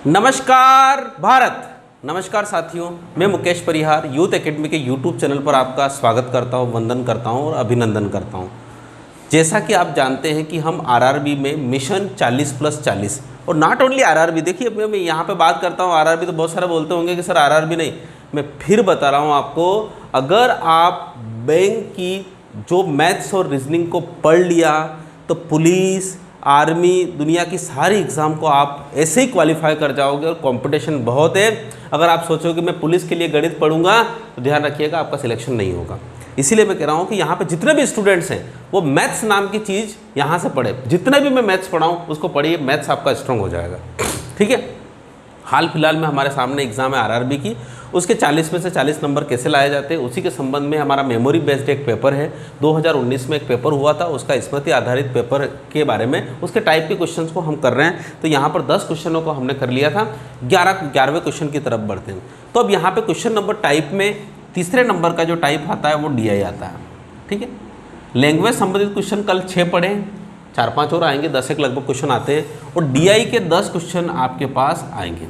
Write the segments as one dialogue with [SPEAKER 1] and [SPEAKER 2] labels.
[SPEAKER 1] नमस्कार भारत, नमस्कार साथियों। मैं मुकेश परिहार यूथ एकेडमी के यूट्यूब चैनल पर आपका स्वागत करता हूं, वंदन करता हूं और अभिनंदन करता हूं। जैसा कि आप जानते हैं कि हम आरआरबी में मिशन 40+40 और नॉट ओनली आरआरबी, देखिए मैं यहाँ पे बात करता हूँ आरआरबी तो बहुत सारे बोलते होंगे कि सर आरआरबी नहीं, मैं फिर बता रहा हूँ आपको। अगर आप बैंक की जो मैथ्स और रीजनिंग को पढ़ लिया तो पुलिस, आर्मी, दुनिया की सारी एग्ज़ाम को आप ऐसे ही क्वालिफाई कर जाओगे और कंपटीशन बहुत है। अगर आप सोचोगे मैं पुलिस के लिए गणित पढ़ूंगा तो ध्यान रखिएगा आपका सिलेक्शन नहीं होगा। इसीलिए मैं कह रहा हूँ कि यहाँ पे जितने भी स्टूडेंट्स हैं वो मैथ्स नाम की चीज़ यहाँ से पढ़े। जितने भी मैं मैथ्स पढ़ाऊँ उसको पढ़िए, मैथ्स आपका स्ट्रॉन्ग हो जाएगा। ठीक है। हाल फिलहाल में हमारे सामने एग्ज़ाम है आरआरबी की, उसके 40 में से 40 नंबर कैसे लाए जाते हैं उसी के संबंध में हमारा मेमोरी बेस्ड एक पेपर है। 2019 में एक पेपर हुआ था, उसका स्मृति आधारित पेपर के बारे में उसके टाइप के क्वेश्चंस को हम कर रहे हैं। तो यहाँ पर 10 क्वेश्चनों को हमने कर लिया था, 11वें क्वेश्चन की तरफ बढ़ते हैं। तो अब यहाँ पर क्वेश्चन नंबर टाइप में तीसरे नंबर का जो टाइप आता है वो DI आता है। ठीक है। लैंग्वेज संबंधित क्वेश्चन कल 6 पढ़े, 4-5 और आएंगे, 10 एक लगभग क्वेश्चन आते हैं और DI के 10 क्वेश्चन आपके पास आएंगे।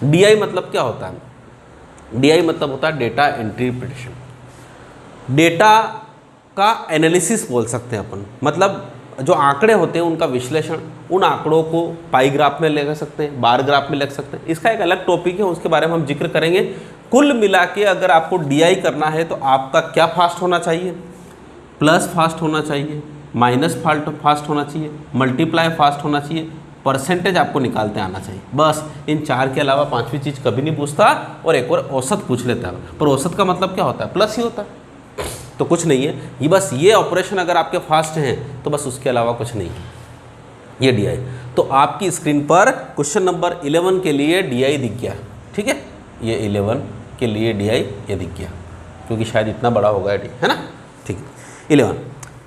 [SPEAKER 1] DI मतलब क्या होता है? DI मतलब होता है डेटा इंटरप्रिटेशन। डेटा का एनालिसिस बोल सकते हैं अपन, मतलब जो आंकड़े होते हैं उनका विश्लेषण, उन आंकड़ों को पाई ग्राफ में ले सकते हैं, बार ग्राफ में लिख सकते हैं। इसका एक अलग टॉपिक है, उसके बारे में हम जिक्र करेंगे। कुल मिला के अगर आपको DI करना है तो आपका क्या फास्ट होना चाहिए? प्लस फास्ट होना चाहिए, माइनस फास्ट होना चाहिए, मल्टीप्लाई फास्ट होना चाहिए, परसेंटेज आपको निकालते आना चाहिए। बस इन 4 के अलावा 5वीं चीज़ कभी नहीं पूछता। और एक और औसत पूछ लेता है, पर औसत का मतलब क्या होता है? प्लस ही होता है। तो कुछ नहीं है ये, बस ये ऑपरेशन अगर आपके फास्ट हैं तो बस उसके अलावा कुछ नहीं है, ये DI। तो आपकी स्क्रीन पर क्वेश्चन नंबर 11 के लिए DI दिख गया। ठीक है, ये 11 के लिए DI ये दिख गया, क्योंकि शायद इतना बड़ा होगा है ना। ठीक है। 11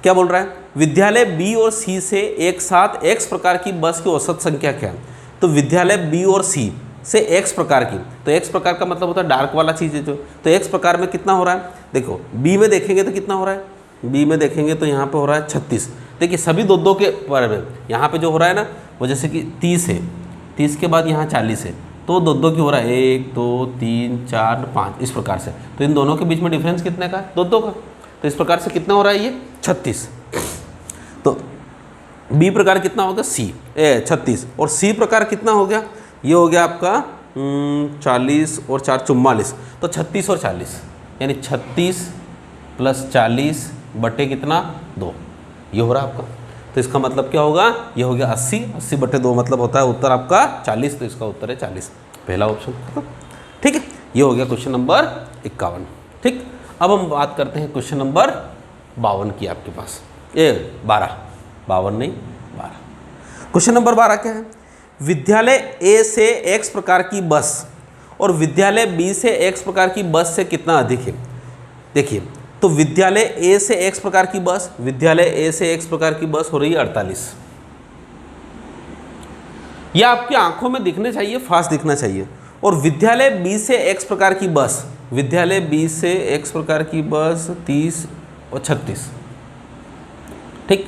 [SPEAKER 1] क्या बोल रहा है? विद्यालय B और C से एक साथ X प्रकार की बस की औसत संख्या क्या है? तो विद्यालय B और C से X प्रकार की, तो X प्रकार का मतलब होता है डार्क वाला चीज़ है जो, तो X प्रकार में कितना हो रहा है? देखो B में देखेंगे तो कितना हो रहा है? B में देखेंगे तो यहाँ पे हो रहा है 36। देखिए सभी दो के पर में यहाँ पे जो हो रहा है ना वो जैसे कि 30 है, 30 के बाद यहाँ 40 है, तो दो की हो रहा है 1 2 3 4 5 इस प्रकार से। तो इन दोनों के बीच में डिफरेंस कितने का है? दो का। तो इस प्रकार से कितना हो रहा है? ये 36। तो B प्रकार कितना होगा? 36। और C प्रकार कितना हो गया? ये हो गया आपका 40 और 4 44, तो 36 और 40 यानी 36 + 40 बटे कितना? 2, ये हो रहा है आपका। तो इसका मतलब क्या होगा? ये हो गया 80, 80 बटे 2 मतलब होता है उत्तर आपका 40, तो इसका उत्तर है 40, पहला ऑप्शन। ठीक है, ये हो गया क्वेश्चन नंबर 51। ठीक, अब हम बात करते हैं क्वेश्चन नंबर 52 की। आपके पास 12, 52 नहीं 12। क्वेश्चन नंबर 12 क्या है? विद्यालय A से X प्रकार की बस और विद्यालय B से X प्रकार की बस से कितना अधिक है? देखिए, तो विद्यालय A से X प्रकार की बस, विद्यालय A से X प्रकार की बस हो रही है 48। यह आपकी आंखों में दिखने चाहिए, फास्ट दिखना चाहिए। और विद्यालय B से X प्रकार की बस, विद्यालय B से X प्रकार की बस 30 और 36। ठीक,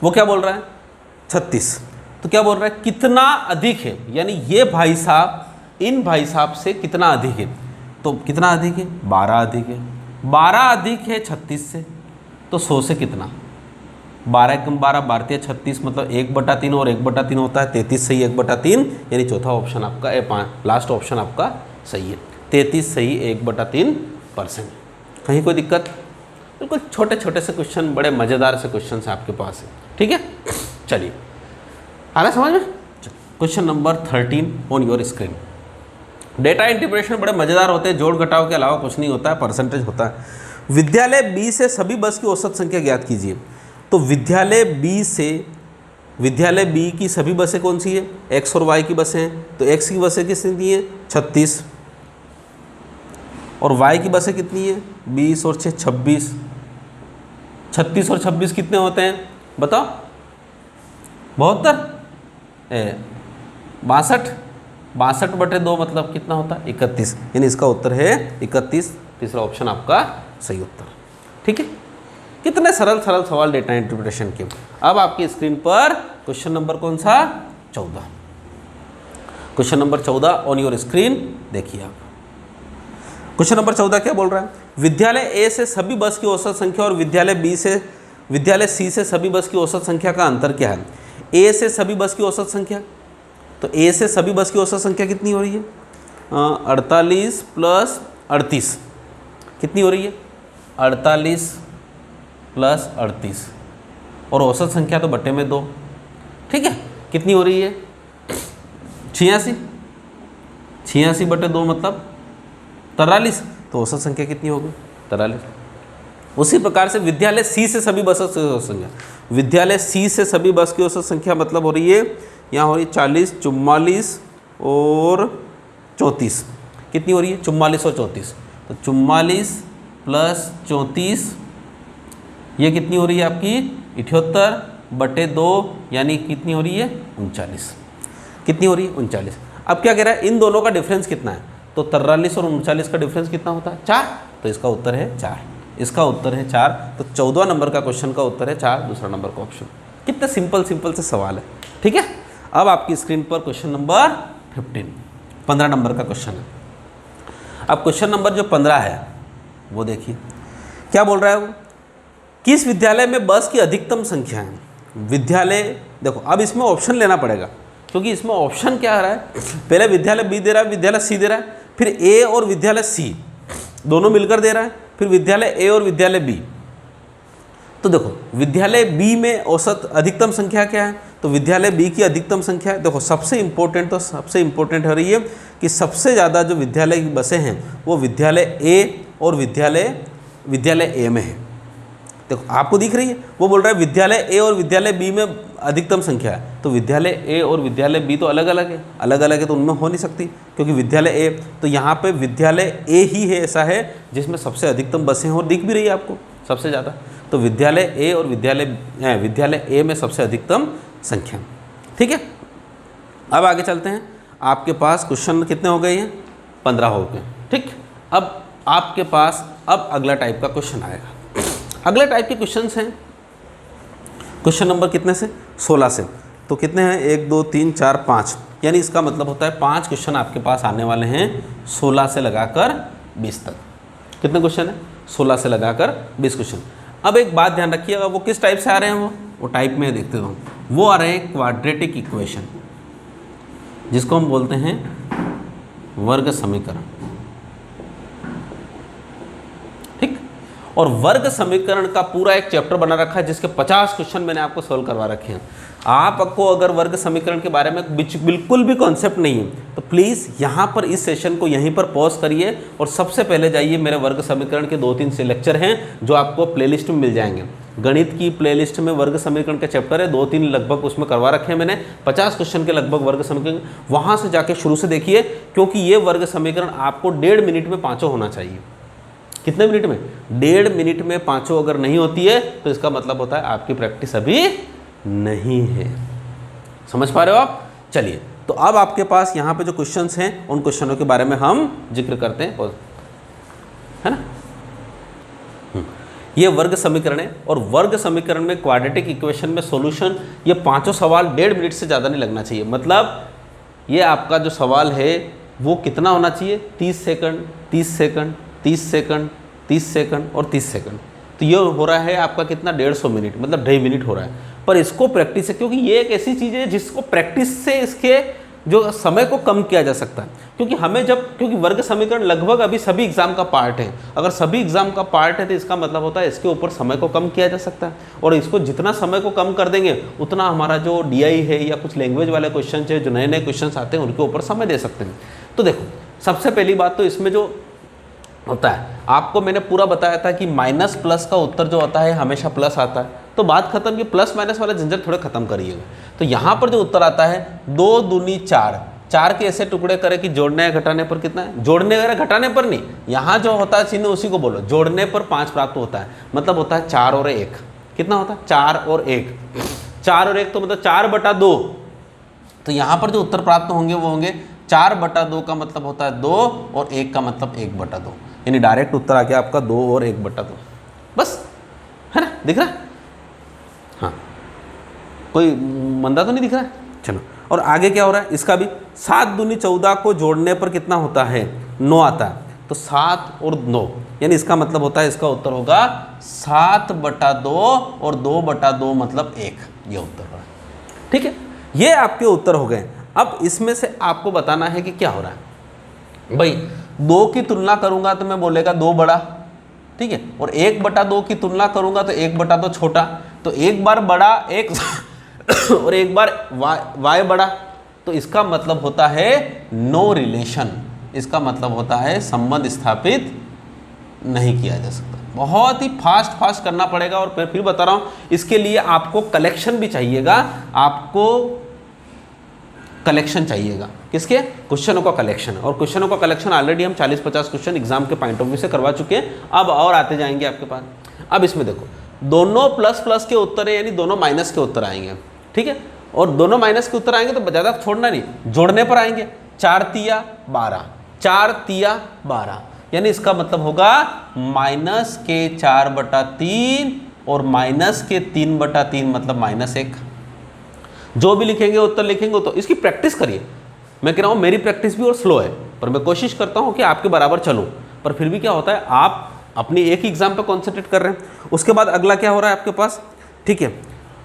[SPEAKER 1] वो क्या बोल रहा है? 36। तो क्या बोल रहा है? कितना अधिक है, यानी ये भाई साहब इन भाई साहब से कितना अधिक है? तो कितना अधिक है? 12 अधिक है। 12 अधिक है 36 से, तो 100 से कितना? 12 × 12 12 36, मतलब 1/3 और 1/3 होता है 33 सही 1/3, यानी चौथा ऑप्शन आपका लास्ट ऑप्शन आपका सही है। 33 सही 1/3%। कहीं कोई दिक्कत? बिल्कुल छोटे छोटे से क्वेश्चन, बड़े मज़ेदार से क्वेश्चन आपके पास है। ठीक है, चलिए आ रहा समझ में? Question number 13 on your screen. Data interpretation बड़े मज़ेदार होते हैं, जोड़ घटाव के अलावा कुछ नहीं होता है, परसेंटेज होता है। विद्यालय B से सभी बस की औसत संख्या ज्ञात कीजिए। तो विद्यालय B की सभी बसें कौन सी है? X और Y की बसें हैं। तो X की बसें कितनी है? 36। और Y की बसें कितनी है? 20 और 6 26। 36 और 26 कितने होते हैं बताओ? 72, 62 बटे 2 मतलब कितना होता है? 31, यानी इसका उत्तर है 31। तीसरा ऑप्शन आपका सही उत्तर। ठीक है, कितने सरल सवाल डेटा इंटरप्रिटेशन के। अब आपकी स्क्रीन पर क्वेश्चन नंबर कौन सा? 14। Question number 14 on your screen देखिए आप। क्वेश्चन नंबर 14 क्या बोल रहा है, विद्यालय ए से सभी बस की औसत संख्या और विद्यालय सी से सभी बस की औसत संख्या का अंतर क्या है। ए से सभी बस की औसत संख्या, तो ए से सभी बस की औसत संख्या कितनी हो रही है, 48 प्लस 38 कितनी हो रही है, 48 प्लस 38 और औसत संख्या तो बटे में 2, ठीक है, कितनी हो रही है 86 बटे 2 मतलब 43, तो औसत संख्या कितनी होगी 43। उसी प्रकार से विद्यालय सी से सभी बसों की औसत संख्या, विद्यालय सी से सभी बस की औसत संख्या मतलब हो रही है, यहाँ हो रही है 40, 44 और 34, कितनी हो रही है 44 और 34, तो 44 प्लस 34 ये कितनी हो रही है आपकी 78 बटे 2 यानी कितनी हो रही है 39, कितनी हो रही है 39। अब क्या कह रहा है, इन दोनों का डिफरेंस कितना है, तो 43 और 39 का डिफरेंस कितना होता है 4, तो इसका उत्तर है 4, इसका उत्तर है 4। तो 14 नंबर का क्वेश्चन का उत्तर है 4, दूसरा नंबर का ऑप्शन। कितने सिंपल से सवाल है, ठीक है। अब आपकी स्क्रीन पर क्वेश्चन नंबर 15 नंबर का क्वेश्चन है। अब क्वेश्चन नंबर जो 15 है वो देखिए क्या बोल रहा है वो, किस विद्यालय में बस की अधिकतम संख्या है। विद्यालय देखो, अब इसमें ऑप्शन लेना पड़ेगा क्योंकि इसमें ऑप्शन क्या आ रहा है, पहले विद्यालय बी दे रहा है, विद्यालय सी दे रहा है, फिर ए और विद्यालय सी दोनों मिलकर दे रहा है, फिर विद्यालय ए और विद्यालय बी। तो देखो विद्यालय बी में औसत अधिकतम संख्या क्या है, तो विद्यालय बी की अधिकतम संख्या है, देखो सबसे इम्पोर्टेंट हो रही है कि सबसे ज़्यादा जो विद्यालय की बसें हैं वो विद्यालय ए और विद्यालय ए में है। देखो आपको दिख रही है, वो बोल रहा है विद्यालय ए और विद्यालय बी में अधिकतम संख्या है, तो विद्यालय ए और विद्यालय बी तो अलग अलग है, तो उनमें हो नहीं सकती क्योंकि विद्यालय ए, तो यहाँ पे विद्यालय ए ही है ऐसा है जिसमें सबसे अधिकतम बसें हैं और दिख भी रही है आपको सबसे ज़्यादा, तो विद्यालय ए और विद्यालय ए में सबसे अधिकतम संख्या, ठीक है। अब आगे चलते हैं, आपके पास क्वेश्चन कितने हो गए हैं 15 हो गए, ठीक। अब आपके पास अब अगला टाइप का क्वेश्चन आएगा। अगले टाइप के क्वेश्चंस हैं क्वेश्चन नंबर कितने से 16 से, तो कितने हैं 1 2 3 4 5, यानी इसका मतलब होता है 5 क्वेश्चन आपके पास आने वाले हैं 16 से लगाकर 20 तक। कितने क्वेश्चन है 16 से लगाकर 20 क्वेश्चन। अब एक बात ध्यान रखिएगा, वो किस टाइप से आ रहे हैं, वो टाइप में देखते हो, वो आ रहे हैं क्वाड्रेटिक इक्वेशन, जिसको हम बोलते हैं वर्ग समीकरण, ठीक। और वर्ग समीकरण का पूरा एक चैप्टर बना रखा है जिसके 50 क्वेश्चन मैंने आपको सोल्व करवा रखे हैं। आपको अगर वर्ग समीकरण के बारे में बिल्कुल भी कॉन्सेप्ट नहीं है तो प्लीज़ यहाँ पर इस सेशन को यहीं पर पॉज करिए और सबसे पहले जाइए, मेरे वर्ग समीकरण के 2-3 से लेक्चर हैं जो आपको प्लेलिस्ट में मिल जाएंगे। गणित की प्लेलिस्ट में वर्ग समीकरण के चैप्टर है, 2-3 लगभग उसमें करवा रखे हैं मैंने, 50 क्वेश्चन के लगभग वर्ग समीकरण, वहाँ से जाके शुरू से देखिए, क्योंकि ये वर्ग समीकरण आपको 1.5 मिनट में 5 होना चाहिए। कितने मिनट में 1.5 मिनट में 5 अगर नहीं होती है तो इसका मतलब होता है आपकी प्रैक्टिस अभी नहीं है। समझ पा रहे हो आप? चलिए, तो अब आपके पास यहाँ पे जो क्वेश्चंस हैं उन क्वेश्चनों के बारे में हम जिक्र करते हैं, है ना। ये वर्ग समीकरण है और वर्ग समीकरण में क्वाड्रेटिक इक्वेशन में सॉल्यूशन, ये 5 सवाल 1.5 मिनट से ज़्यादा नहीं लगना चाहिए। मतलब ये आपका जो सवाल है वो कितना होना चाहिए, 30 सेकंड 30 सेकंड 30 सेकंड 30 सेकंड और 30 सेकंड। तो ये हो रहा है आपका कितना, 150 मिनट, मतलब 2.5 मिनट हो रहा है। पर इसको प्रैक्टिस है, क्योंकि ये एक ऐसी चीज़ है जिसको प्रैक्टिस से इसके जो समय को कम किया जा सकता है। क्योंकि वर्ग समीकरण लगभग अभी सभी एग्जाम का पार्ट है। अगर सभी एग्जाम का पार्ट है तो इसका मतलब होता है इसके ऊपर समय को कम किया जा सकता है, और इसको जितना समय को कम कर देंगे उतना हमारा जो DI है या कुछ लैंग्वेज वाले क्वेश्चन है, जो नए नए क्वेश्चन आते हैं उनके ऊपर समय दे सकते हैं। तो देखो, सबसे पहली बात तो इसमें जो होता है, आपको मैंने पूरा बताया था कि माइनस प्लस का उत्तर जो होता है हमेशा प्लस आता है। तो बात खत्म, कि प्लस माइनस वाला झंझट थोड़े खत्म करिएगा। तो यहाँ पर जो उत्तर आता है 2 दूनी 4, 4 के ऐसे टुकड़े करें कि जोड़ने या घटाने पर कितना है, जोड़ने या घटाने पर नहीं, यहाँ जो होता है चिन्ह उसी को बोलो, जोड़ने पर 5 प्राप्त होता है। मतलब होता है 4 और 1, कितना होता है 4 और 1, 4 और 1 तो मतलब 4/2। तो यहाँ पर जो उत्तर प्राप्त होंगे वो होंगे 4/2 का मतलब होता है 2 और 1 का मतलब 1/2, यानी डायरेक्ट उत्तर आ गया आपका 2 और 1/2। बस, है ना, दिख रहा है? हाँ, कोई मंदा तो नहीं दिख रहा है? चलो, और आगे क्या हो रहा है, इसका भी 7 दूनी 14 को जोड़ने पर कितना होता है, 9 आता है। तो 7 और 9 यानी इसका मतलब होता है, इसका उत्तर होगा 7/2 और 2/2 मतलब 1, ये उत्तर होगा। ठीक है, ये आपके उत्तर हो गए। अब इसमें से आपको बताना है कि क्या हो रहा है। भाई 2 की तुलना करूंगा तो मैं बोलेगा 2 बड़ा, ठीक है, और 1/2 की तुलना करूंगा तो 1/2 छोटा। तो एक बार बड़ा एक और एक बार y बड़ा, तो इसका मतलब होता है नो रिलेशन, इसका मतलब होता है संबंध स्थापित नहीं किया जा सकता। बहुत ही फास्ट करना पड़ेगा। और फिर बता रहा हूं, इसके लिए आपको कलेक्शन भी चाहिएगा, आपको कलेक्शन चाहिएगा। किसके? क्वेश्चनों का कलेक्शन। और क्वेश्चनों का कलेक्शन ऑलरेडी हम 40-50 क्वेश्चन एग्जाम के पॉइंट ऑफ व्यू से करवा चुके हैं, अब और आते जाएंगे आपके पास। अब इसमें देखो, दोनों प्लस के उत्तर है, यानी दोनों माइनस के उत्तर आएंगे, ठीक है। और दोनों माइनस के उत्तर आएंगे तो ज़्यादा छोड़ना नहीं, जोड़ने पर आएंगे। 4 तिया 12, 4 तिया 12, यानी इसका मतलब होगा माइनस के 4/3 और माइनस के 3/3 मतलब -1। जो भी लिखेंगे उत्तर लिखेंगे तो इसकी प्रैक्टिस करिए। मैं कह रहा हूँ मेरी प्रैक्टिस भी और स्लो है, पर मैं कोशिश करता हूँ कि आपके बराबर चलूँ। पर फिर भी क्या होता है, आप अपनी एक ही एग्जाम पर कॉन्सेंट्रेट कर रहे हैं। उसके बाद अगला क्या हो रहा है आपके पास, ठीक है।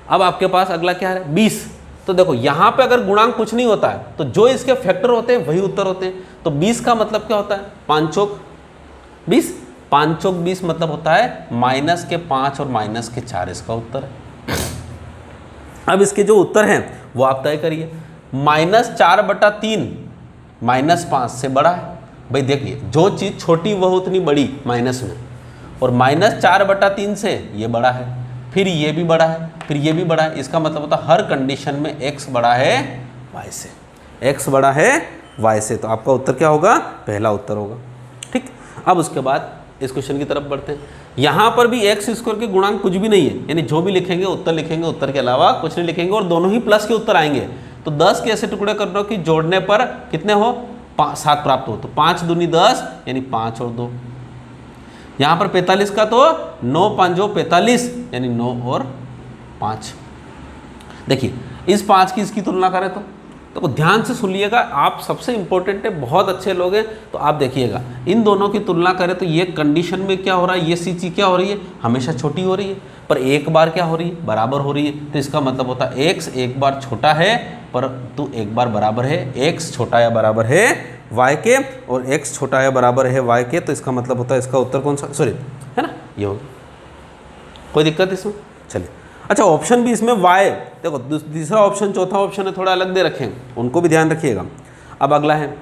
[SPEAKER 1] अब आपके पास अगला क्या है, 20। तो देखो यहाँ पे अगर गुणांक कुछ नहीं होता है तो जो इसके फैक्टर होते हैं वही उत्तर होते हैं। तो 20 का मतलब क्या होता है, 5 चौक 20, 5 चौक 20 मतलब होता है -5 और -4, इसका उत्तर है। अब इसके जो उत्तर हैं वो आप तय करिए। -4/3 -5 से बड़ा है। भाई देखिए, जो चीज़ छोटी वह उतनी बड़ी माइनस में, और -4/3 से ये बड़ा है, फिर ये भी बड़ा है, फिर ये भी बड़ा है। इसका मतलब होता है हर कंडीशन में x बड़ा है y से, x बड़ा है y से। तो आपका उत्तर क्या होगा, पहला उत्तर होगा। ठीक, अब उसके बाद इस क्वेश्चन की तरफ बढ़ते हैं। यहाँ पर भी x² के गुणांक कुछ भी नहीं है, यानी जो भी लिखेंगे उत्तर लिखेंगे, उत्तर के अलावा कुछ नहीं लिखेंगे, और दोनों ही प्लस के उत्तर आएंगे। तो 10 के ऐसे टुकड़े कर दो कि जोड़ने पर कितने हो, 7 प्राप्त हो। तो 5 दूनी 10 यानी 5 और 2। यहाँ पर 45 का तो 9 5 45 यानी 9 और 5। देखिए इस 5 की इसकी तुलना करें तो ध्यान से सुनिएगा, आप सबसे इंपॉर्टेंट है, बहुत अच्छे लोग हैं। तो आप देखिएगा इन दोनों की तुलना करें तो ये कंडीशन में क्या हो रहा है, ये सी चीज़ क्या हो रही है, हमेशा छोटी हो रही है, पर एक बार क्या हो रही है, बराबर हो रही है। तो इसका मतलब होता है x एक बार छोटा है परंतु एक बार बराबर है, x छोटा या बराबर है y के, और x छोटा या बराबर है y के। तो इसका मतलब होता है इसका उत्तर कौन सा, सॉरी है ना, ये होगा। कोई दिक्कत इसमें? चलिए, अच्छा ऑप्शन भी इसमें y, देखो तीसरा ऑप्शन चौथा ऑप्शन है थोड़ा अलग दे रखें, उनको भी ध्यान रखिएगा। अब अगला है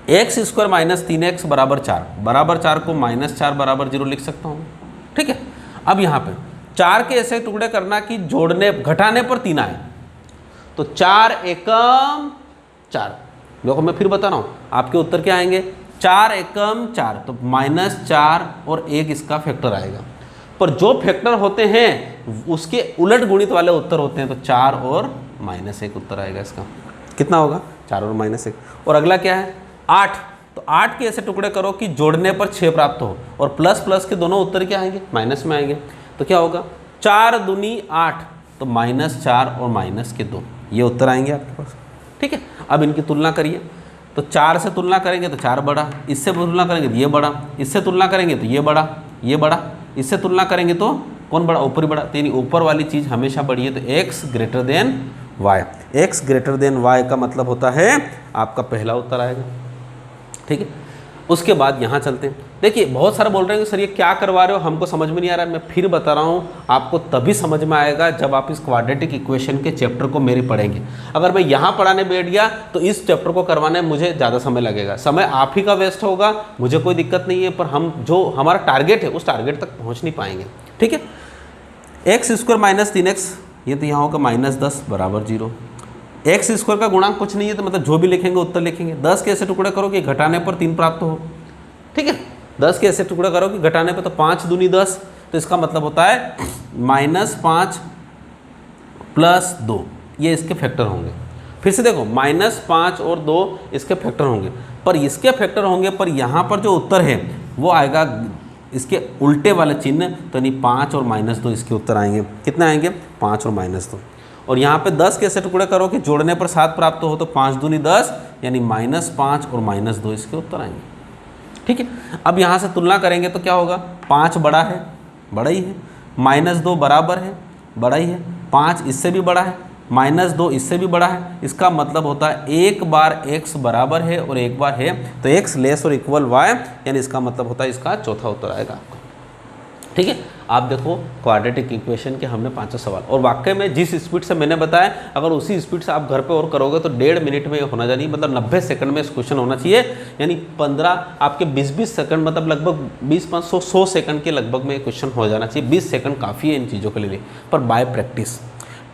[SPEAKER 1] x² - 3x = 4, बराबर 4 को -4 = 0 लिख सकता हूँ, ठीक है। अब यहाँ पे 4 के ऐसे टुकड़े करना कि जोड़ने घटाने पर 3 आए। तो 4 एकम 4, देखो मैं फिर बता रहा हूँ आपके उत्तर क्या आएंगे, 4 एकम 4, तो -4 और 1 इसका फैक्टर आएगा। पर जो फैक्टर होते हैं उसके उलट गुणित वाले उत्तर होते हैं, तो 4 और -1 उत्तर आएगा इसका। कितना होगा, 4 और -1। और अगला क्या है 8, तो 8 के ऐसे टुकड़े करो कि जोड़ने पर 6 प्राप्त हो, और प्लस के दोनों उत्तर क्या आएंगे, माइनस में आएंगे। तो क्या होगा, 4 दूनी 8, तो -4 और -2 ये उत्तर आएंगे आपके पास, ठीक है। अब इनकी तुलना करिए, तो 4 से तुलना करेंगे तो 4 बड़ा, इससे तुलना करेंगे तो ये बड़ा, इससे तुलना करेंगे तो ये बड़ा, ये बड़ा, इससे तुलना करेंगे तो कौन बड़ा, ऊपरी बड़ा। तो यानी ऊपर वाली चीज़ हमेशा बड़ी है। तो x > y, x > y का मतलब होता है आपका पहला उत्तर आएगा, ठीक है। उसके बाद यहाँ चलते हैं। देखिए बहुत सारे बोल रहे हैं कि सर ये क्या करवा रहे हो, हमको समझ में नहीं आ रहा है। मैं फिर बता रहा हूँ, आपको तभी समझ में आएगा जब आप इस क्वाड्रेटिक इक्वेशन के चैप्टर को मेरे पढ़ेंगे। अगर मैं यहाँ पढ़ाने बैठ गया तो इस चैप्टर को करवाने में मुझे ज़्यादा समय लगेगा, समय आप ही का वेस्ट होगा, मुझे कोई दिक्कत नहीं है, पर हम जो हमारा टारगेट है उस टारगेट तक पहुँच नहीं पाएंगे, ठीक है। x² - 3x, ये तो यहाँ होगा -10 = 0। x² का गुणांक कुछ नहीं है, तो मतलब जो भी लिखेंगे उत्तर लिखेंगे। 10 के ऐसे टुकड़े करो कि घटाने पर 3 प्राप्त हो, ठीक है। 10 के ऐसे टुकड़े करो कि घटाने पर, तो 5 दूनी 10, तो इसका मतलब होता है -5 + 2 ये इसके फैक्टर होंगे। फिर से देखो -5 और 2 इसके फैक्टर होंगे, पर इसके फैक्टर होंगे, पर यहाँ पर जो उत्तर है वो आएगा इसके उल्टे वाले चिन्ह, तो यानी 5 और -2 इसके उत्तर आएंगे। कितने आएंगे, 5 और -2। और यहाँ पे 10 कैसे टुकड़े करो कि जोड़ने पर 7 प्राप्त हो, तो 5 दूनी 10 यानी -5 और -2 इसके उत्तर आएंगे। ठीक है, अब यहाँ से तुलना करेंगे तो क्या होगा, 5 बड़ा है, बड़ा ही है, -2 बराबर है, बड़ा ही है, 5 इससे भी बड़ा है, -2 इससे भी बड़ा है। इसका मतलब होता है एक बार x बराबर है और एक बार है, तो x लेस और इक्वल y, यानी इसका मतलब होता है इसका चौथा उत्तर आएगा आपका। ठीक है, आप देखो क्वाड्रेटिक इक्वेशन के हमने 5 सवाल, और वाकई में जिस स्पीड से मैंने बताया अगर उसी स्पीड से आप घर पे और करोगे तो 1.5 मिनट में होना चाहिए, मतलब 90 सेकंड में इस क्वेश्चन होना चाहिए, यानी 15 आपके 20 सेकंड, मतलब लगभग 100 सेकंड के लगभग में क्वेश्चन हो जाना चाहिए। 20 सेकंड काफ़ी है इन चीज़ों के लिए, पर बाय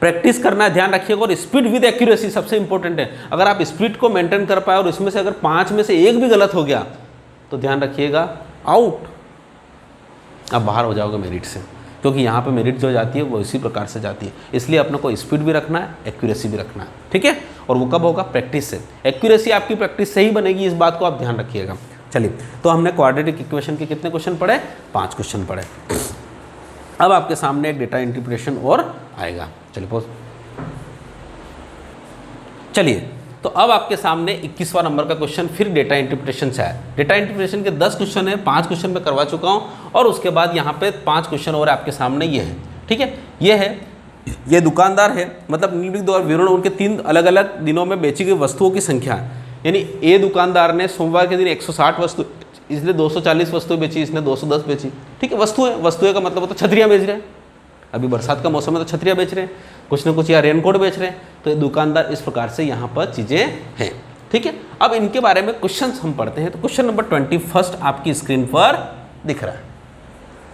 [SPEAKER 1] प्रैक्टिस करना है, ध्यान रखिएगा। और स्पीड विद एक्यूरेसी सबसे इंपॉर्टेंट है। अगर आप स्पीड को मेंटेन कर पाए और इसमें से अगर 5 में से एक भी गलत हो गया तो ध्यान रखिएगा आउट, आप बाहर हो जाओगे मेरिट से, क्योंकि यहाँ पे मेरिट जो जाती है वो इसी प्रकार से जाती है। इसलिए अपने को स्पीड भी रखना है, एक्यूरेसी भी रखना है। ठीक है, और वो कब होगा, प्रैक्टिस से। एक्यूरेसी आपकी प्रैक्टिस से ही बनेगी, इस बात को आप ध्यान रखिएगा। चलिए, तो हमने क्वाड्रेटिक इक्वेशन के कितने क्वेश्चन पढ़े, 5 क्वेश्चन पढ़े। अब आपके सामने एक डेटा इंटरप्रिटेशन और आएगा। चलिए, तो अब आपके सामने 21वां नंबर का क्वेश्चन फिर डेटा इंटरप्रिटेशन से है। डेटा इंटरप्रिटेशन के 10 क्वेश्चन है, 5 क्वेश्चन मैं करवा चुका हूं, और उसके बाद यहाँ पे 5 क्वेश्चन और आपके सामने ये है। ठीक है, ये दुकानदार है, मतलब निम्नलिखित और विवरण उनके 3 अलग अलग दिनों में बेची गई वस्तुओं की संख्या है। यानी ए दुकानदार ने सोमवार के दिन 160 वस्तु, इसने 240 वस्तुएं बेची, इसने 210 बेची। ठीक है, वस्तुएं का मतलब होता है छतरियाँ बेच रहे हैं, अभी बरसात का मौसम है तो छतरियाँ बेच रहे हैं, कुछ ना कुछ या रेनकोट बेच रहे हैं, तो ये दुकानदार इस प्रकार से यहाँ पर चीज़ें हैं। ठीक है, अब इनके बारे में क्वेश्चन हम पढ़ते हैं। तो क्वेश्चन नंबर 21 आपकी स्क्रीन पर दिख रहा है।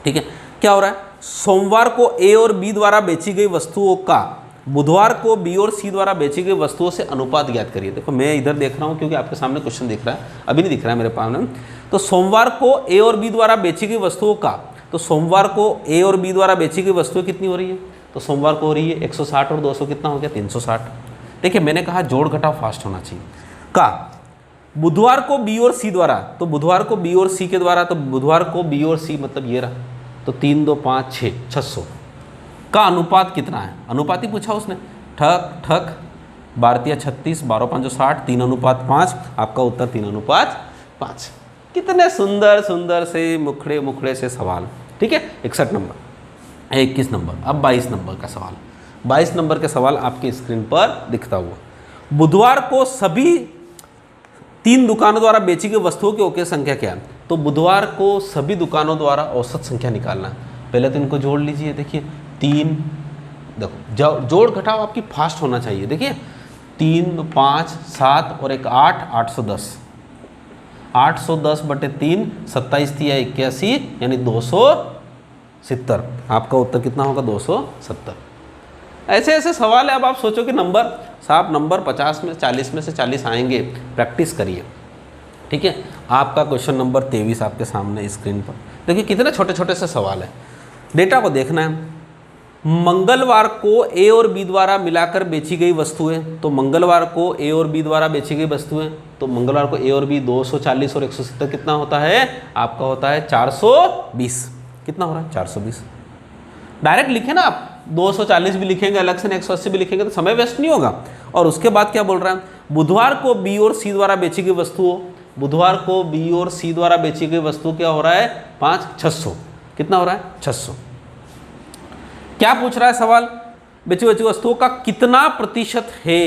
[SPEAKER 1] ठीक है, क्या हो रहा है, सोमवार को ए और बी द्वारा बेची गई वस्तुओं का बुधवार को बी और सी द्वारा बेची गई वस्तुओं से अनुपात ज्ञात करिए। देखो मैं इधर देख रहा हूँ क्योंकि आपके सामने क्वेश्चन दिख रहा है, अभी नहीं दिख रहा है मेरे पास। तो सोमवार को ए और बी द्वारा बेची गई वस्तुओं का, तो सोमवार को ए और बी द्वारा बेची गई वस्तुएं कितनी हो रही है, तो सोमवार को हो रही है 160 और 200 कितना हो गया 360। देखिए मैंने कहा जोड़ घटाव फास्ट होना चाहिए। का बुधवार को बी और सी द्वारा, तो बुधवार को बी और सी के द्वारा, तो बुधवार को बी और सी मतलब ये रहा, तो 3 2 5 6 600 का अनुपात कितना है, अनुपात ही पूछा उसने। ठक ठक 12 36 12 5 60 3:5, आपका उत्तर 3:5। कितने सुंदर सुंदर से मुखड़े से सवाल। ठीक है, 61 नंबर 21 नंबर। अब 22 नंबर का सवाल, 22 नंबर का सवाल आपकी स्क्रीन पर दिखता हुआ। बुधवार को सभी 3 दुकानों द्वारा बेची गई वस्तुओं की औसत संख्या क्या है, तो बुधवार को सभी दुकानों द्वारा औसत संख्या निकालना है। पहले तो इनको जोड़ लीजिए। देखिए 3, देखो जोड़ घटाव आपकी फास्ट होना चाहिए। देखिए 3 5 7 और एक 8 810, 810 बटे 3 27 थी या 81 यानी 270। आपका उत्तर कितना होगा 270। ऐसे ऐसे सवाल है। अब आप सोचो कि नंबर साहब नंबर 50 में 40 में से 40 आएंगे, प्रैक्टिस करिए। ठीक है, आपका क्वेश्चन नंबर 23 आपके सामने स्क्रीन पर देखिए कितने छोटे छोटे से सवाल है। डेटा को देखना है। मंगलवार को ए और बी द्वारा मिलाकर बेची गई वस्तुएं, तो मंगलवार को ए और बी द्वारा बेची गई वस्तुएं, तो मंगलवार को ए और बी 240 और 170 कितना होता है, आपका होता है 420। कितना हो रहा है 420। डायरेक्ट लिखे ना आप, 240 भी लिखेंगे अलग से, 180 भी लिखेंगे तो समय वेस्ट नहीं होगा। और उसके बाद क्या बोल रहा है, बुधवार को बी और सी द्वारा बेची गई वस्तुओं, बुधवार को बी और सी द्वारा बेची गई वस्तु क्या हो रहा है 600। कितना हो रहा है 600। क्या पूछ रहा है सवाल, बेची वस्तुओं का कितना प्रतिशत है।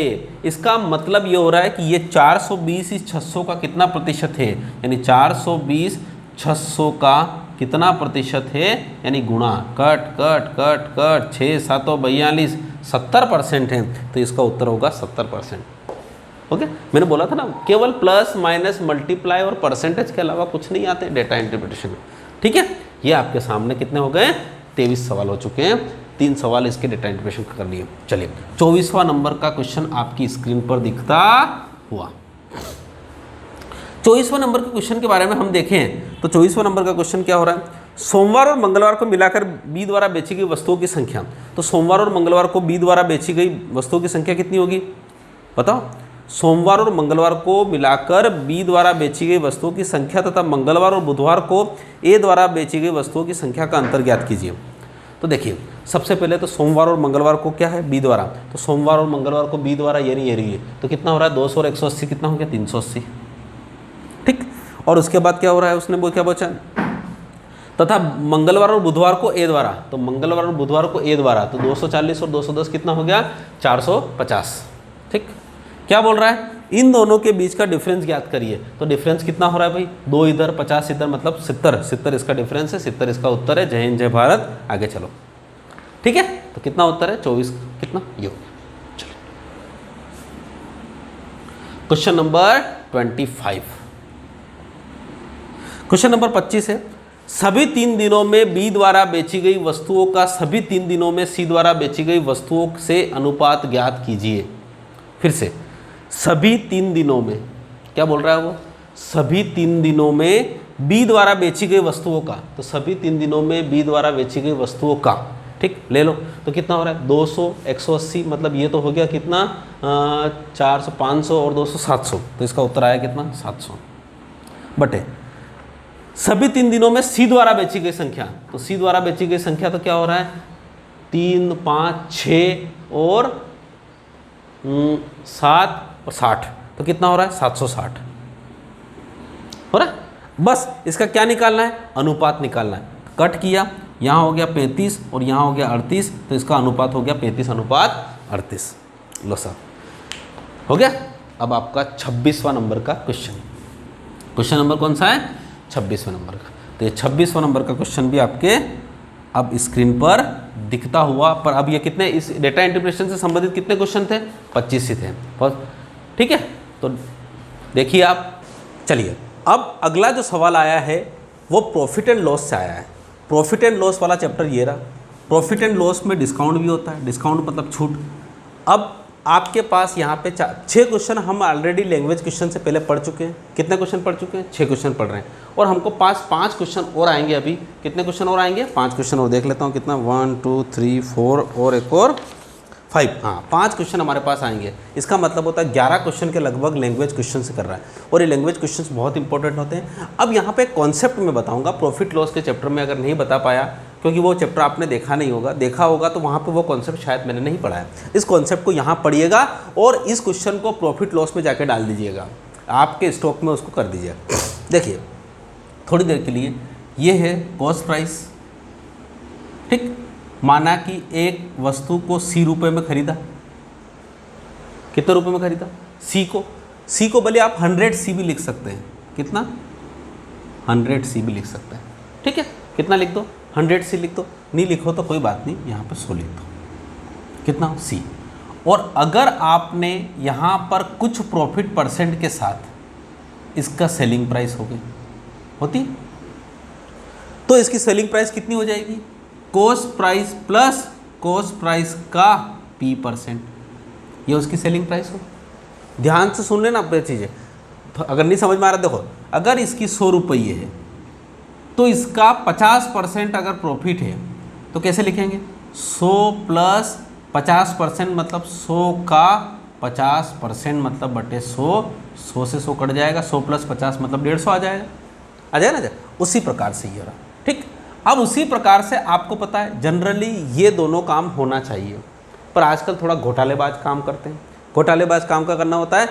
[SPEAKER 1] इसका मतलब ये हो रहा है कि ये 420 इस 600 का कितना प्रतिशत है, यानी 420 600 का कितना प्रतिशत है, यानी गुणा कट कट कट कट 6 7 42 70% है, तो इसका उत्तर होगा 70%। ओके, मैंने बोला था ना केवल प्लस माइनस मल्टीप्लाई और परसेंटेज के अलावा कुछ नहीं आते डेटा इंटरप्रिटेशन में। ठीक है, ये आपके सामने कितने हो गए 23 सवाल हो चुके हैं। 3 सवाल इसके डेटा इंटरप्रिटेशन कर लिए। चलिए 24वां नंबर का क्वेश्चन आपकी स्क्रीन पर दिखता हुआ। 24वां नंबर के क्वेश्चन के बारे में हम देखें तो 24वां नंबर का क्वेश्चन क्या हो रहा है, सोमवार और मंगलवार को मिलाकर बी द्वारा बेची गई वस्तुओं की संख्या। तो सोमवार और मंगलवार को बी द्वारा बेची गई वस्तुओं की संख्या कितनी होगी बताओ। सोमवार और मंगलवार को मिलाकर बी द्वारा बेची गई वस्तुओं की संख्या तथा मंगलवार और बुधवार को ए द्वारा बेची गई वस्तुओं की संख्या का अंतर ज्ञात कीजिए। तो देखिए सबसे पहले तो सोमवार और मंगलवार को क्या है बी द्वारा, तो सोमवार और मंगलवार को बी द्वारा ये नहीं ये रही है, तो कितना हो रहा है 200 और 180 कितना हो गया 380, ठीक। और उसके बाद क्या हो रहा है उसने वो क्या बचा, तथा मंगलवार और बुधवार को ए द्वारा, तो मंगलवार और बुधवार को ए द्वारा, तो 240 और 210 कितना हो गया 450, ठीक। क्या बोल रहा है इन दोनों के बीच का डिफरेंस ज्ञात करिए, तो डिफरेंस कितना हो रहा है भाई 2 इधर 50 इधर मतलब 70 इसका डिफरेंस है, 70 इसका उत्तर है। जय हिंद जय भारत, आगे चलो, ठीक है। तो कितना उत्तर है 24 कितना ये हो गया। चलो क्वेश्चन नंबर 25, क्वेश्चन नंबर 25 है सभी 3 दिनों में बी द्वारा बेची गई वस्तुओं का सभी 3 दिनों में सी द्वारा बेची गई वस्तुओं से अनुपात ज्ञात कीजिए। फिर से सभी 3 दिनों में, क्या बोल रहा है वो, सभी 3 दिनों में बी द्वारा बेची गई वस्तुओं का, तो सभी 3 दिनों में बी द्वारा बेची गई वस्तुओं का, ठीक। ले लो तो कितना हो रहा है 200 180 मतलब ये तो हो गया कितना 400 500 और 200 700, तो इसका उत्तर आया कितना 700 बटे सभी 3 दिनों में सी द्वारा बेची गई संख्या, तो सी द्वारा बेची गई संख्या तो क्या हो रहा है 3 5 6 और 7 और 60, तो कितना हो रहा है 760 हो रहा है। बस इसका क्या निकालना है अनुपात निकालना है। कट किया यहाँ हो गया 35 और यहाँ हो गया 38, तो इसका अनुपात हो गया 35:38। लो सर हो गया। अब आपका 26वां नंबर का क्वेश्चन, क्वेश्चन नंबर कौन सा है 26वां नंबर का। तो ये 26वां नंबर का क्वेश्चन भी आपके अब स्क्रीन पर दिखता हुआ, पर अब ये कितने इस डेटा इंटरप्रिटेशन से संबंधित कितने क्वेश्चन थे 25 ही थे, ठीक है। तो देखिए आप, चलिए अब अगला जो सवाल आया है वो प्रॉफिट एंड लॉस से आया है। प्रॉफिट एंड लॉस वाला चैप्टर ये रहा। प्रॉफिट एंड लॉस में डिस्काउंट भी होता है, डिस्काउंट मतलब छूट। अब आपके पास यहाँ पे 6 क्वेश्चन हम ऑलरेडी लैंग्वेज क्वेश्चन से पहले पढ़ चुके हैं। कितने क्वेश्चन पढ़ चुके हैं 6 क्वेश्चन पढ़ रहे हैं, और हमको पास 5 क्वेश्चन और आएंगे। अभी कितने क्वेश्चन और आएंगे 5 क्वेश्चन और देख लेता हूँ कितना 1 2 3 4 और एक और 5, हाँ 5 क्वेश्चन हमारे पास आएंगे। इसका मतलब होता है 11 क्वेश्चन के लगभग लैंग्वेज क्वेश्चन से कर रहा है, और ये लैंग्वेज क्वेश्चंस बहुत इंपॉर्टेंट होते हैं। अब यहाँ पे कॉन्सेप्ट में बताऊँगा, प्रॉफिट लॉस के चैप्टर में अगर नहीं बता पाया क्योंकि वो चैप्टर आपने देखा नहीं होगा, देखा होगा तो वहाँ पे वो कॉन्सेप्ट शायद मैंने नहीं पढ़ा है। इस कॉन्सेप्ट को यहाँ पढ़िएगा और इस क्वेश्चन को प्रॉफिट लॉस में जाके डाल दीजिएगा, आपके स्टॉक में उसको कर दीजिएगा। देखिए थोड़ी देर के लिए ये है कॉस्ट प्राइस, ठीक। माना कि एक वस्तु को सी रुपये में खरीदा, कितने रुपए में खरीदा सी को भले आप 100 सी भी लिख सकते हैं, कितना 100 सी भी लिख सकते हैं, ठीक है। कितना लिख दो 100 सी लिख दो, नहीं लिखो तो कोई बात नहीं, यहाँ पे 100 लिख दो, कितना सी। और अगर आपने यहाँ पर कुछ प्रॉफिट परसेंट के साथ इसका सेलिंग प्राइस हो गई होती, तो इसकी सेलिंग प्राइस कितनी हो जाएगी cost price plus cost price का P%, ये उसकी सेलिंग प्राइस हो। ध्यान से सुन लेना आप चीज़ें, तो अगर नहीं समझ में आ रहा देखो, अगर इसकी 100 रुपये है तो इसका 50% अगर प्रॉफिट है तो कैसे लिखेंगे 100 प्लस 50% मतलब 100 का 50% मतलब बटे 100, 100 से 100 कट जाएगा, 100 प्लस 50 मतलब 150 आ जाएगा ना। उसी प्रकार से ये रहा, ठीक। अब उसी प्रकार से आपको पता है जनरली ये दोनों काम होना चाहिए, पर आजकल थोड़ा घोटालेबाज काम करते हैं। घोटालेबाज काम का करना होता है,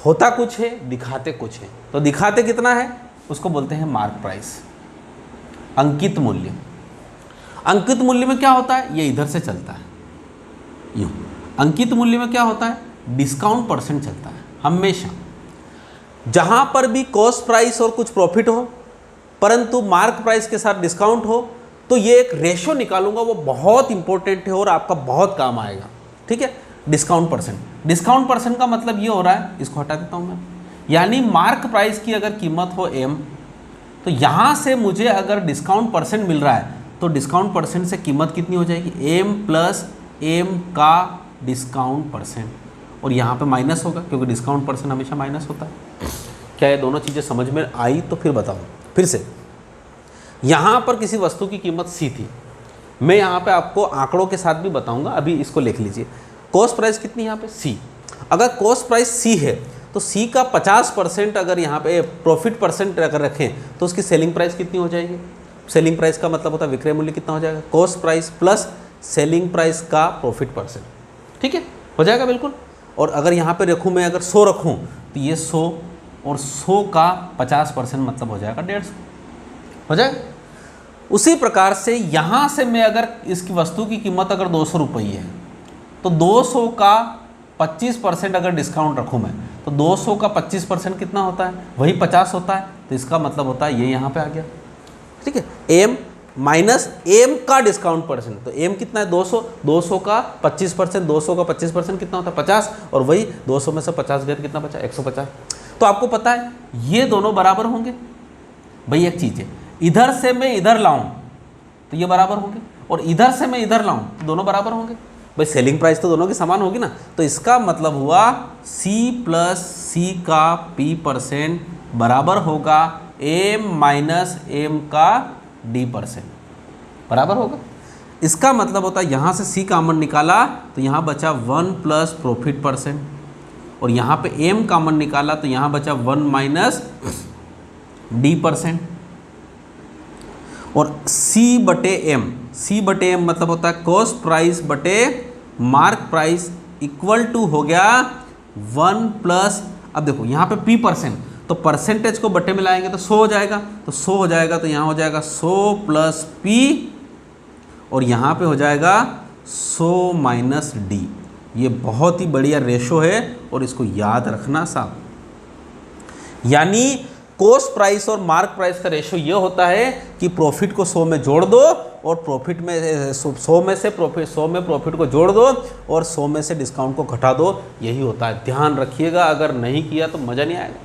[SPEAKER 1] होता कुछ है दिखाते कुछ है। तो दिखाते कितना है उसको बोलते हैं मार्क प्राइस, अंकित मूल्य। अंकित मूल्य में क्या होता है, ये इधर से चलता है यूँ। अंकित मूल्य में क्या होता है डिस्काउंट परसेंट चलता है हमेशा। जहाँ पर भी कॉस्ट प्राइस और कुछ प्रॉफिट हो परंतु मार्क प्राइस के साथ डिस्काउंट हो, तो ये एक रेशो निकालूंगा, वो बहुत इंपॉर्टेंट है और आपका बहुत काम आएगा, ठीक है। डिस्काउंट परसेंट का मतलब ये हो रहा है, इसको हटा देता हूँ मैं, यानी मार्क प्राइस की अगर कीमत हो m, तो यहाँ से मुझे अगर डिस्काउंट परसेंट मिल रहा है तो डिस्काउंट परसेंट से कीमत कितनी हो जाएगी m प्लस m का डिस्काउंट परसेंट, और यहाँ पे माइनस होगा क्योंकि डिस्काउंट परसेंट हमेशा माइनस होता है। क्या ये दोनों चीज़ें समझ में आई? तो फिर बताओ फिर से। यहाँ पर किसी वस्तु की कीमत सी थी, मैं यहाँ पे आपको आंकड़ों के साथ भी बताऊंगा, अभी इसको लिख लीजिए। कॉस्ट प्राइस कितनी यहाँ पे सी, अगर कॉस्ट प्राइस सी है तो सी का 50% अगर यहाँ पे प्रॉफिट परसेंट अगर रखें तो उसकी सेलिंग प्राइस कितनी हो जाएगी सेलिंग प्राइस का मतलब होता है विक्रय मूल्य कितना हो जाएगा, cost price plus selling price का प्रॉफिट परसेंट। ठीक है, हो जाएगा बिल्कुल। और अगर यहाँ पे रखूँ मैं, अगर 100 रखूँ तो ये 100 और 100 का 50% मतलब हो जाएगा 150, हो जाएगा। उसी प्रकार से यहाँ से मैं अगर इसकी वस्तु की कीमत अगर 200 रुपये है तो 200 का 25% अगर डिस्काउंट रखूँ मैं तो 200 का 25% कितना होता है, वही 50 होता है। तो इसका मतलब होता है ये यहाँ पे आ गया। ठीक है, एम माइनस एम का डिस्काउंट परसेंट, तो एम कितना है 200, 200 का 25%, 200 का 25% कितना होता है 50, और वही 200 में से 50 गए तो कितना बचा 150। तो आपको पता है ये दोनों बराबर होंगे। भाई एक चीज़ है, इधर से मैं इधर लाऊं तो ये बराबर होंगे, और इधर से मैं इधर लाऊं तो दोनों बराबर होंगे। भाई सेलिंग प्राइस तो दोनों की समान होगी ना, तो इसका मतलब हुआ C प्लस C का P% बराबर होगा M माइनस M का D%, बराबर होगा। इसका मतलब होता है यहाँ से C कॉमन निकाला तो यहाँ बचा 1 प्लस प्रॉफिट परसेंट, और यहाँ पे M कॉमन निकाला तो यहाँ बचा 1 माइनस D%, और C बटे M मतलब होता है कॉस्ट प्राइस बटे मार्क प्राइस इक्वल टू हो गया 1 प्लस, अब देखो यहाँ पे P%, तो परसेंटेज को बटे में लाएंगे तो 100 हो जाएगा, तो 100 हो जाएगा तो यहाँ हो जाएगा 100 प्लस P, और यहाँ पे हो जाएगा 100 माइनस D। ये बहुत ही बढ़िया रेशो है और इसको याद रखना साहब। यानी कॉस्ट प्राइस और मार्क प्राइस का रेशो ये होता है कि प्रॉफिट को 100 में जोड़ दो और प्रॉफिट में 100 में से प्रॉफिट को जोड़ दो और 100 में से डिस्काउंट को घटा दो। यही होता है, ध्यान रखिएगा, अगर नहीं किया तो मज़ा नहीं आएगा।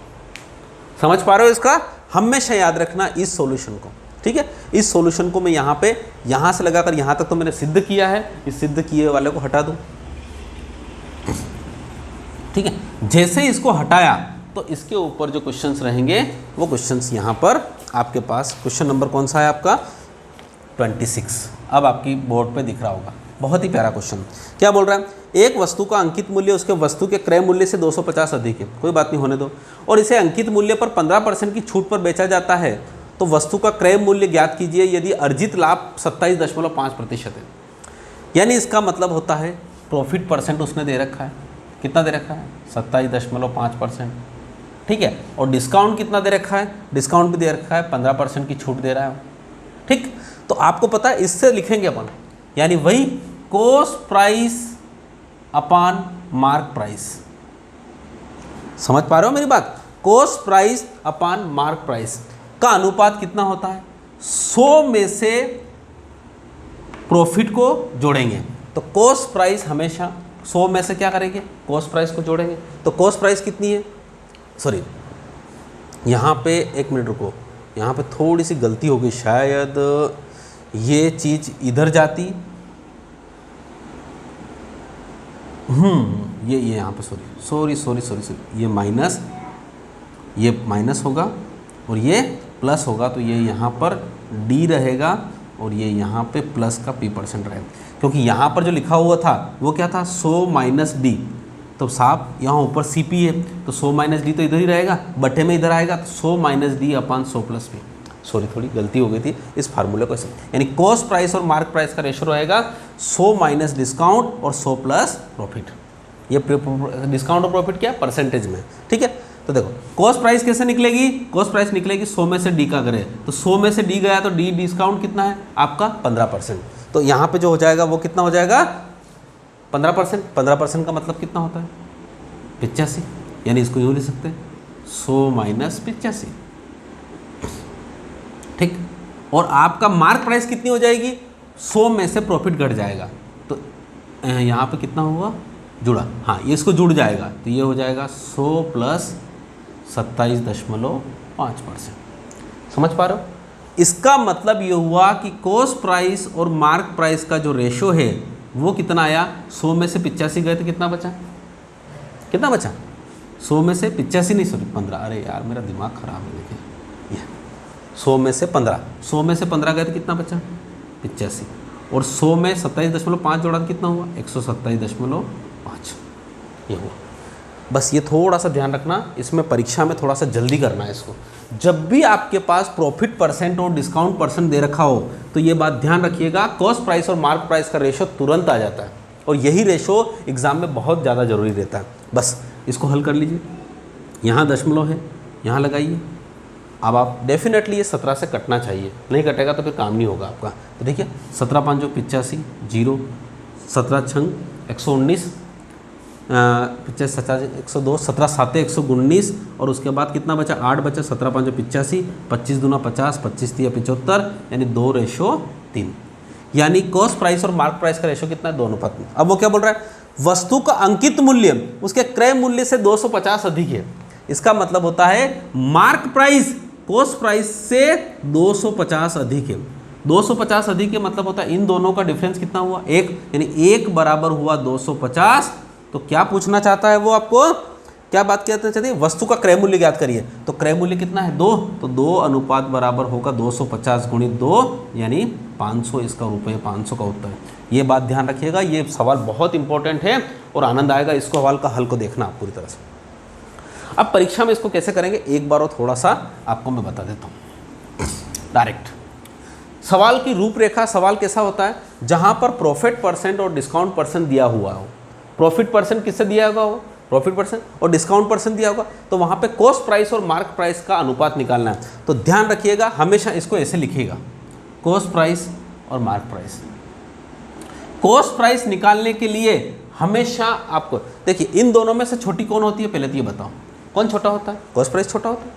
[SPEAKER 1] समझ पा रहे हो? इसका हमेशा याद रखना इस सॉल्यूशन को। ठीक है, इस सॉल्यूशन को मैं यहाँ से लगाकर यहाँ तक तो मैंने सिद्ध किया है, इस सिद्ध किए वाले को हटा दूँ। ठीक है, जैसे इसको हटाया तो इसके ऊपर जो क्वेश्चंस रहेंगे वो क्वेश्चंस यहाँ पर आपके पास, क्वेश्चन नंबर कौन सा है आपका 26, अब आपकी बोर्ड पे दिख रहा होगा। बहुत ही प्यारा क्वेश्चन। क्या बोल रहा है, एक वस्तु का अंकित मूल्य उसके वस्तु के क्रय मूल्य से 250 अधिक है, कोई बात नहीं होने दो, और इसे अंकित मूल्य पर 15% की छूट पर बेचा जाता है, तो वस्तु का क्रय मूल्य ज्ञात कीजिए यदि अर्जित लाभ 27.5% है। यानी इसका मतलब होता है प्रॉफिट परसेंट उसने दे रखा है, कितना दे रखा है 27.5%। ठीक है, और डिस्काउंट कितना दे रखा है, डिस्काउंट भी दे रखा है 15% की छूट दे रहा है। ठीक, तो आपको पता है इससे लिखेंगे अपन, यानी वही कॉस्ट प्राइस अपान मार्क प्राइस। समझ पा रहे हो मेरी बात? कॉस्ट प्राइस अपान मार्क प्राइस का अनुपात कितना होता है, 100 में से प्रॉफिट को जोड़ेंगे, तो कॉस्ट प्राइस हमेशा 100 में से क्या करेंगे, कॉस्ट प्राइस को जोड़ेंगे। तो कॉस्ट प्राइस कितनी है, सॉरी यहाँ पे एक मिनट रुको, यहाँ पे थोड़ी सी गलती हो गई, शायद ये चीज़ इधर जाती, ये यहाँ पे सॉरी ये माइनस होगा और ये प्लस होगा, तो ये यहाँ पर D रहेगा और ये यहाँ पे प्लस का P% रहेगा, क्योंकि यहाँ पर जो लिखा हुआ था वो क्या था 100 माइनस D, तो साहब यहाँ ऊपर CP है तो 100 माइनस D तो इधर ही रहेगा, बटे में इधर आएगा, तो 100 माइनस D अपान 100 प्लस P। सॉरी थोड़ी गलती हो गई थी इस फार्मूले को ऐसे, यानी कॉस्ट प्राइस और मार्क प्राइस का रेशो रहेगा 100 माइनस डिस्काउंट और 100 प्लस प्रॉफिट। ये डिस्काउंट और प्रॉफिट क्या परसेंटेज में। ठीक है, तो देखो कॉस्ट प्राइस कैसे निकलेगी, कॉस्ट प्राइस निकलेगी 100 में से D का करें, तो 100 में से D गया तो D डिस्काउंट कितना है आपका 15%, तो यहाँ पे जो हो जाएगा वो कितना हो जाएगा 15%। 15% का मतलब कितना होता है 85, यानी इसको यूँ लिख सकते हैं 100 माइनस 85। ठीक, और आपका मार्क प्राइस कितनी हो जाएगी, 100 में से प्रॉफिट घट जाएगा, तो यहाँ पे कितना हुआ जुड़ा, हाँ ये इसको जुड़ जाएगा, तो ये हो जाएगा 100 प्लस 27.5%। समझ पा रहे हो? इसका मतलब ये हुआ कि कॉस्ट प्राइस और मार्क प्राइस का जो रेशो है वो कितना आया, 100 में से 85 गए तो कितना बचा, 100 में से 85 नहीं सॉरी 15, अरे यार मेरा दिमाग खराब है, देखिए 100 में से 15 गए तो कितना बचा 85, और 100 में 27.5 जोड़ा तो कितना हुआ 127.5, ये हुआ। बस ये थोड़ा सा ध्यान रखना, इसमें परीक्षा में थोड़ा सा जल्दी करना है इसको। जब भी आपके पास प्रॉफिट परसेंट और डिस्काउंट परसेंट दे रखा हो तो ये बात ध्यान रखिएगा, कॉस्ट प्राइस और मार्क प्राइस का रेशो तुरंत आ जाता है और यही रेशो एग्जाम में बहुत ज़्यादा ज़रूरी रहता है। बस इसको हल कर लीजिए, यहाँ दशमलव है, यहाँ लगाइए। अब आप डेफिनेटली ये 17 से कटना चाहिए, नहीं कटेगा तो फिर काम नहीं होगा आपका। तो देखिए 17 5 85 0, 17 छंग 119, 50 70 102, 17 7 119 और उसके बाद कितना बचा, 8 बचा, 17 5 85, 25 दूना 50, 25 3 75, यानी 2:3। यानी कॉस्ट प्राइस और मार्क प्राइस का रेशो कितना है, 2 अनुपात में। अब वो क्या बोल रहा है, वस्तु का अंकित मूल्य उसके क्रय मूल्य से 250 अधिक है। इसका मतलब होता है मार्क प्राइस कॉस्ट प्राइस से 250 अधिक है। 250 अधिक है मतलब होता है इन दोनों का डिफरेंस कितना हुआ, 1, यानी 1 बराबर हुआ 250। तो क्या पूछना चाहता है वो, आपको क्या बात कहते चाहते हैं, वस्तु का क्रय मूल्य ज्ञात करिए। तो क्रय मूल्य कितना है, 2, तो 2 अनुपात बराबर होगा 250 गुणित 2 यानी 500, इसका रुपये 500 का उत्तर है। ये बात ध्यान रखिएगा, ये सवाल बहुत इंपॉर्टेंट है और आनंद आएगा इसको सवाल का हल को देखना आप पूरी तरह से। अब परीक्षा में इसको कैसे करेंगे एक बार और थोड़ा सा आपको मैं बता देता हूँ। डायरेक्ट सवाल की रूपरेखा, सवाल कैसा होता है, जहाँ पर प्रॉफिट परसेंट और डिस्काउंट परसेंट दिया हुआ हो। प्रॉफिट परसेंट किससे दिया होगा, वो प्रॉफिट परसेंट और डिस्काउंट परसेंट दिया होगा, तो वहाँ पे कॉस्ट प्राइस और मार्क प्राइस का अनुपात निकालना है। तो ध्यान रखिएगा, हमेशा इसको ऐसे लिखिएगा, कॉस्ट प्राइस और मार्क प्राइस। कॉस्ट प्राइस निकालने के लिए हमेशा आपको देखिए, इन दोनों में से छोटी कौन होती है, पहले तो ये बताओ कौन छोटा होता है, कॉस्ट प्राइस छोटा होता है,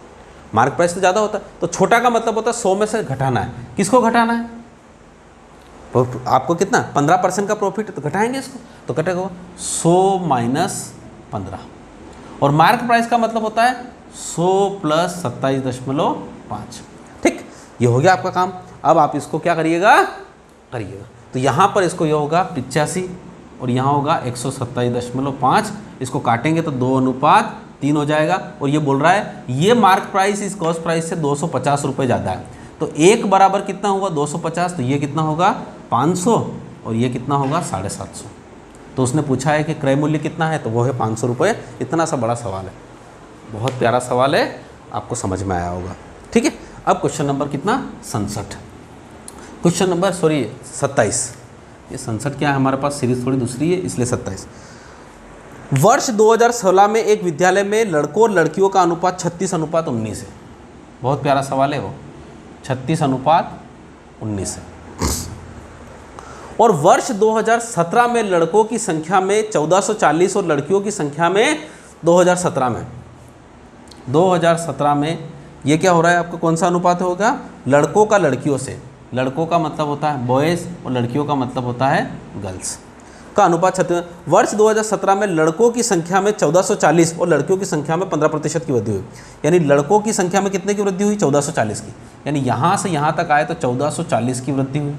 [SPEAKER 1] मार्क प्राइस तो ज़्यादा होता है। तो छोटा का मतलब होता है 100 में से घटाना है। किसको घटाना है, आपको कितना 15% का प्रॉफिट है तो घटाएंगे इसको, तो घटेगा 100 माइनस 15। और मार्क प्राइस का मतलब होता है 100 प्लस 27.5। ठीक, ये हो गया आपका काम। अब आप इसको क्या करिएगा, तो यहाँ पर इसको ये होगा 85 और यहाँ होगा 127.5। इसको काटेंगे तो 2 अनुपात 3 हो जाएगा। और ये बोल रहा है ये मार्क प्राइस इस कॉस्ट प्राइस से 250 रुपये ज़्यादा है, तो 1 बराबर कितना होगा 250, तो ये कितना होगा 500 और ये कितना होगा 750। तो उसने पूछा है कि क्रय मूल्य कितना है, तो वो है 500 रुपये। इतना सा बड़ा सवाल है, बहुत प्यारा सवाल है, आपको समझ में आया होगा। ठीक है, अब क्वेश्चन नंबर कितना 67, क्वेश्चन नंबर 27। ये 67 क्या है, हमारे पास सीरीज थोड़ी दूसरी है इसलिए 27। वर्ष 2016 में एक विद्यालय में लड़कों और लड़कियों का अनुपात 36:19 है। बहुत प्यारा सवाल है वो, 36:19 है। और वर्ष 2017 में लड़कों की संख्या में 1440 और लड़कियों की संख्या में 2017 में ये क्या हो रहा है आपका, कौन सा अनुपात होगा, लड़कों का लड़कियों से। लड़कों का मतलब होता है बॉयज़ और लड़कियों का मतलब होता है गर्ल्स का अनुपात 36। वर्ष 2017 में लड़कों की संख्या में 1440 और लड़कियों की संख्या में 15% की वृद्धि हुई। यानी लड़कों की संख्या में कितने की वृद्धि हुई, 1440 की। यानी यहाँ से यहाँ तक आए तो 1440 की वृद्धि हुई।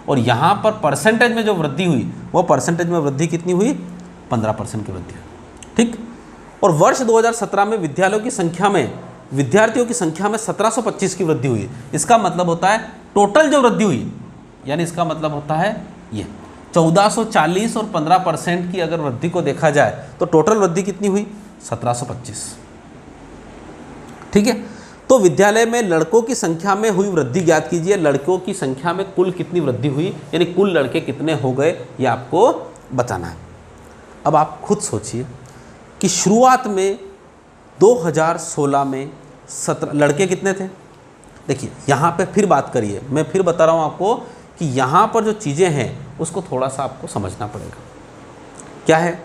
[SPEAKER 1] और यहाँ पर परसेंटेज में जो वृद्धि हुई वो परसेंटेज में वृद्धि कितनी हुई, 15% की वृद्धि हुई। ठीक, और वर्ष 2017 में विद्यालयों की संख्या में विद्यार्थियों की संख्या में 1725 की वृद्धि हुई। इसका मतलब होता है टोटल जो वृद्धि हुई, यानी इसका मतलब होता है ये 1440 और 15% की अगर वृद्धि को देखा जाए तो टोटल वृद्धि कितनी हुई, 1725। ठीक है, तो विद्यालय में लड़कों की संख्या में हुई वृद्धि ज्ञात कीजिए। लड़कों की संख्या में कुल कितनी वृद्धि हुई, यानी कुल लड़के कितने हो गए, ये आपको बताना है। अब आप खुद सोचिए कि शुरुआत में 2016 में 17 लड़के कितने थे। देखिए यहाँ पे फिर बात करिए, मैं फिर बता रहा हूँ आपको कि यहाँ पर जो चीज़ें हैं उसको थोड़ा सा आपको समझना पड़ेगा। क्या है,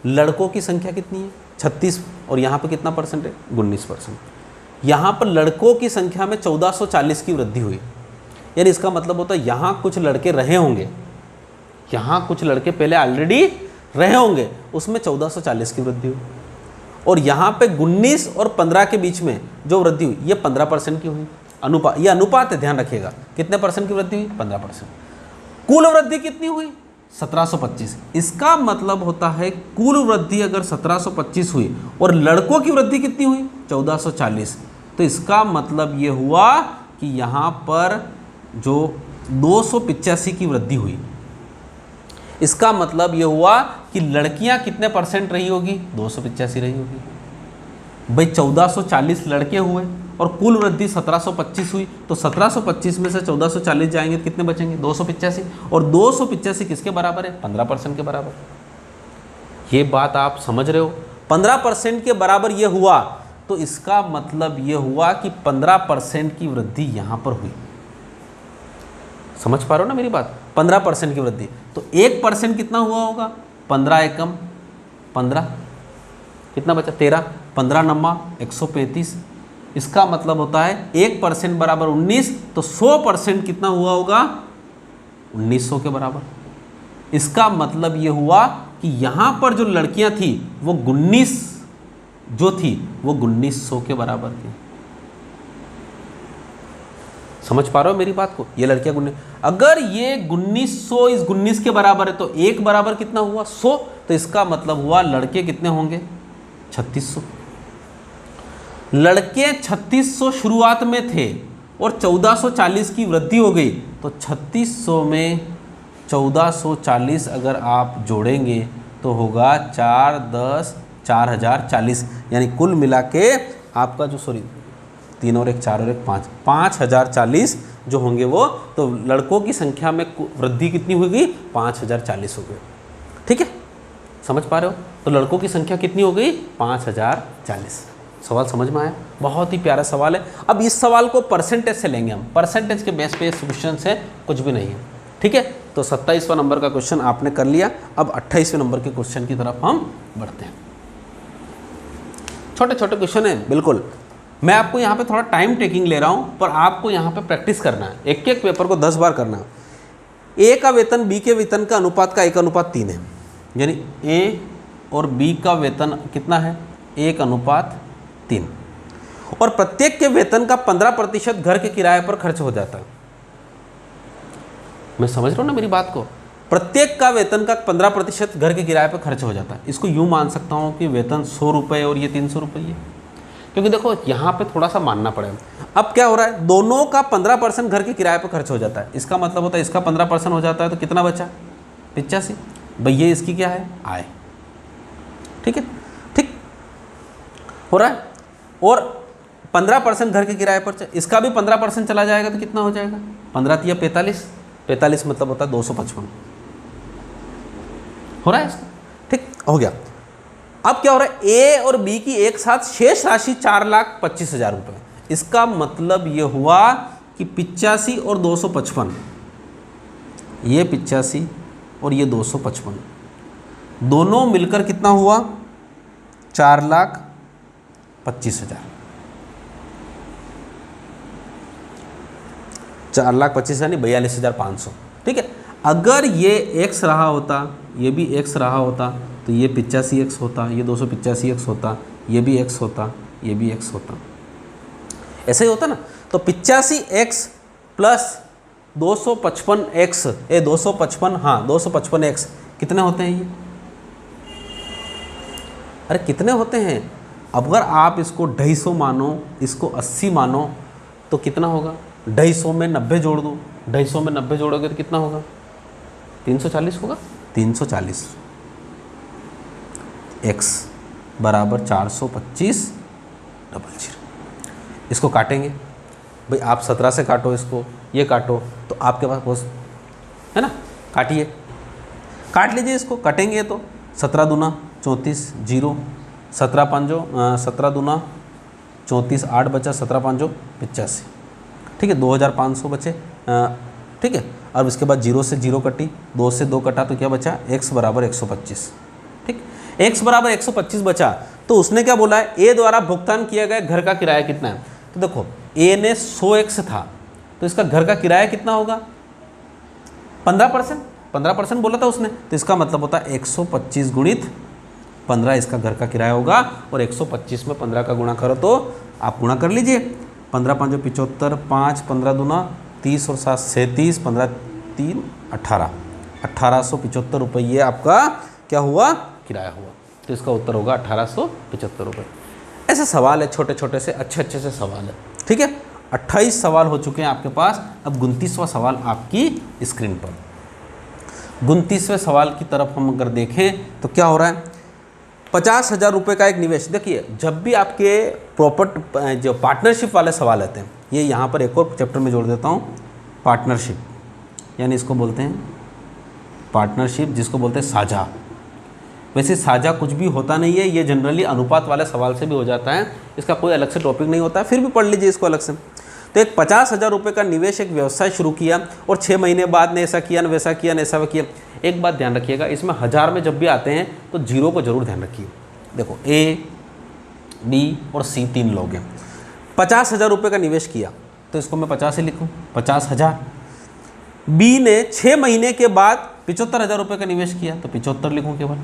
[SPEAKER 1] लड़कों की संख्या कितनी है 36 और यहाँ पे कितना परसेंट है 19%। यहाँ पर लड़कों की संख्या में 1440 की वृद्धि हुई, यानी इसका मतलब होता है यहाँ कुछ लड़के रहे होंगे, यहाँ कुछ लड़के पहले ऑलरेडी रहे होंगे, उसमें 1440 की वृद्धि हुई। और यहाँ पे 19 और 15 के बीच में जो वृद्धि हुई ये 15% की हुई। अनुपात, ये अनुपात है, ध्यान रखिएगा, कितने परसेंट की वृद्धि हुई, 15%। कुल वृद्धि कितनी हुई 1725। इसका मतलब होता है कुल वृद्धि अगर 1725 हुई और लड़कों की वृद्धि कितनी हुई 1440, तो इसका मतलब ये हुआ कि यहाँ पर जो 285 की वृद्धि हुई, इसका मतलब ये हुआ कि लड़कियां कितने परसेंट रही होगी, 285 रही होगी। भाई 1440 लड़के हुए और कुल वृद्धि 1725 हुई, तो 1725 में से 1440 जाएंगे, कितने बचेंगे, 285। और 285 किसके बराबर है, 15% के बराबर। ये बात आप समझ रहे हो, 15% के बराबर ये हुआ, तो इसका मतलब ये हुआ कि 15% की वृद्धि यहां पर हुई। समझ पा रहे हो ना मेरी बात, 15% की वृद्धि, तो 1% कितना हुआ होगा, 15 एकम 15, कितना बचा 13, 15 नम्मा 135। इसका मतलब होता है 1% बराबर 19, तो 100% कितना हुआ होगा, 1900 के बराबर। इसका मतलब ये हुआ कि यहां पर जो लड़कियां थी वो 19 जो थी वो 1900 के बराबर थी। समझ पा रहे हो मेरी बात को, ये लड़कियां 19, अगर ये 1900 इस 19 के बराबर है तो एक बराबर कितना हुआ, 100, तो इसका मतलब हुआ लड़के कितने होंगे, 3600। लड़के 3600 शुरुआत में थे और 1440 की वृद्धि हो गई, तो 3600 में 1440 अगर आप जोड़ेंगे तो होगा 4 10 4040, यानी कुल मिला के आपका जो 3 और 1 4 और 1 5 5040 जो होंगे वो, तो लड़कों की संख्या में वृद्धि कितनी होगी, 5040 हो गई। ठीक है, समझ पा रहे हो, तो लड़कों की संख्या कितनी हो गई, 5040। सवाल समझ में आया, बहुत ही प्यारा सवाल है। अब इस सवाल को परसेंटेज से लेंगे हम, परसेंटेज के बेस पे क्वेश्चन है, कुछ भी नहीं है। ठीक है, तो 27वां नंबर का क्वेश्चन आपने कर लिया। अब 28वें नंबर के क्वेश्चन की तरफ हम बढ़ते हैं। छोटे छोटे क्वेश्चन है बिल्कुल, मैं आपको यहाँ पे थोड़ा टाइम टेकिंग ले रहा हूँ, पर आपको यहाँ पे प्रैक्टिस करना है, एक एक पेपर को 10 बार करना है। ए का वेतन बी के वेतन का अनुपात का 1:3 है, यानी ए और बी का वेतन कितना है, 1:3, और प्रत्येक के वेतन का 15% घर के किराए पर खर्च हो जाता है। मैं समझ रहा हूँ ना मेरी बात को, प्रत्येक का वेतन का 15% घर के किराए पर खर्च हो जाता है। इसको यूँ मान सकता हूँ कि वेतन 100 रुपये और ये 300 रुपये, क्योंकि देखो यहाँ पे थोड़ा सा मानना पड़ेगा। अब क्या हो रहा है, दोनों का 15% घर के किराए पर खर्च हो जाता है, इसका मतलब होता है इसका 15% हो जाता है, तो कितना बचा, 85। भैया इसकी क्या है, आय। ठीक है, ठीक हो रहा है, और 15% घर के किराए पर, इसका भी 15% चला जाएगा तो कितना हो जाएगा, 15 या 45, 45 मतलब होता है 255 हो रहा है इसका। ठीक हो गया। अब क्या हो रहा है, ए और बी की एक साथ शेष राशि 4,25,000 रुपये। इसका मतलब ये हुआ कि 85 और 255, ये 85 और ये 255 दोनों मिलकर कितना हुआ, 4,25,000। 4,25,000 यानी 42,500। ठीक है, अगर ये x रहा होता, ये भी x रहा होता, तो ये 85x होता, ये 285x होता, ये भी x होता, ये भी x होता, ऐसे ही होता ना। तो 85x प्लस 255x, 255, हाँ 255x कितने होते हैं ये, अरे कितने होते हैं। अगर आप इसको 250 मानो, इसको 80 मानो, तो कितना होगा, 250 में 90 जोड़ दो, 250 में 90 जोड़ोगे तो कितना होगा, 340 होगा। 340 x बराबर 425,000। इसको काटेंगे भाई, आप 17 से काटो, इसको ये काटो, तो आपके पास बहुत है ना, काटिए, काट लीजिए इसको, कटेंगे तो 17 दूना 34, 0, 17 पाँचों 17 दूना 34, 8 बचा, 17 पाँचों 85। ठीक है, 2,500 बचे। ठीक है, अब इसके बाद 0 से 0 कटी, 2 से 2 कटा, तो क्या बचा, x बराबर 125। ठीक, x बराबर 125 बचा, तो उसने क्या बोला है, ए द्वारा भुगतान किया गया घर का किराया कितना है। तो देखो ए ने 100x था, तो इसका घर का किराया कितना होगा, 15% बोला था उसने, तो इसका मतलब होता है 125 गुणित 15 इसका घर का किराया होगा, और 125 में 15 का गुणा करो तो आप गुणा कर लीजिए, 15 5 75, 5 15 दूना 30 और 7 37, 15 3 18, 1,875 रुपये आपका क्या हुआ, किराया हुआ। तो इसका उत्तर होगा 1,875 रुपये। ऐसे सवाल है, छोटे छोटे से अच्छे से सवाल है। ठीक है, 28 सवाल हो चुके हैं आपके पास, अब 29वां सवाल आपकी स्क्रीन पर। 29वें सवाल की तरफ हम अगर देखें तो क्या हो रहा है, 50,000 रुपये का एक निवेश। देखिए जब भी आपके प्रॉपर्ट जो पार्टनरशिप वाले सवाल आते हैं, ये यहाँ पर एक और चैप्टर में जोड़ देता हूँ, पार्टनरशिप, यानी इसको बोलते हैं पार्टनरशिप, जिसको बोलते हैं साझा। वैसे साझा कुछ भी होता नहीं है, ये जनरली अनुपात वाले सवाल से भी हो जाता है, इसका कोई अलग से टॉपिक नहीं होता है, फिर भी पढ़ लीजिए इसको अलग से। तो एक 50,000 रुपये का निवेश, एक व्यवसाय शुरू किया और 6 महीने बाद ने ऐसा किया, न वैसा किया, न ऐसा किया। एक बात ध्यान रखिएगा, इसमें 1000 में जब भी आते हैं तो जीरो को जरूर ध्यान रखिए। देखो ए, बी और सी 3 लोग हैं, 50,000 रुपये का निवेश किया तो इसको मैं 50 ही लिखूँ, 50,000। बी ने 6 महीने के बाद 75,000 रुपये का निवेश किया तो 75 लिखूँ केवल।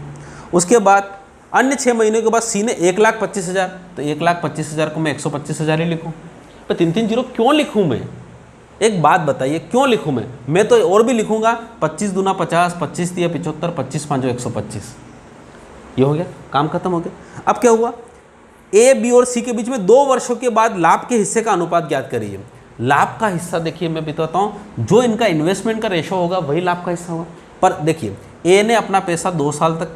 [SPEAKER 1] उसके बाद अन्य 6 महीने के बाद सी ने 1,25,000, तो 1,25,000 को मैं 125,000 ही लिखूँ। तो 3 जीरो क्यों लिखूँ मैं? एक बात बताइए क्यों लिखूँ मैं तो और भी लिखूँगा, 25 दूना 50, 25 दिया 75, 25 5 125, ये हो गया, काम खत्म हो गया। अब क्या हुआ, ए, बी और सी के बीच में 2 वर्षों के बाद लाभ के हिस्से का अनुपात ज्ञात करिए। लाभ का हिस्सा देखिए मैं बताता हूँ, जो इनका इन्वेस्टमेंट का रेशो होगा वही लाभ का हिस्सा होगा। पर देखिए ए ने अपना पैसा 2 साल तक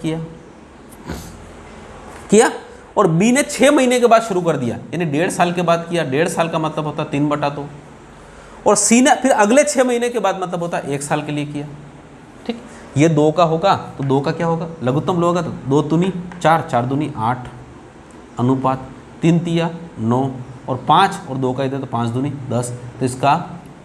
[SPEAKER 1] किया और बी ने 6 महीने के बाद शुरू कर दिया, यानी 1.5 साल के बाद किया। 1.5 साल का मतलब होता है 3/2, और सी ने फिर अगले 6 महीने के बाद मतलब होता है 1 साल के लिए किया। ठीक, ये 2 का होगा तो 2 का क्या होगा, लघुत्तम लो होगा तो 2 दूनी 4, 4 दूनी 8, अनुपात 3 तिया 9 और 5 और 2 का इधर तो 5 दूनी 10। तो इसका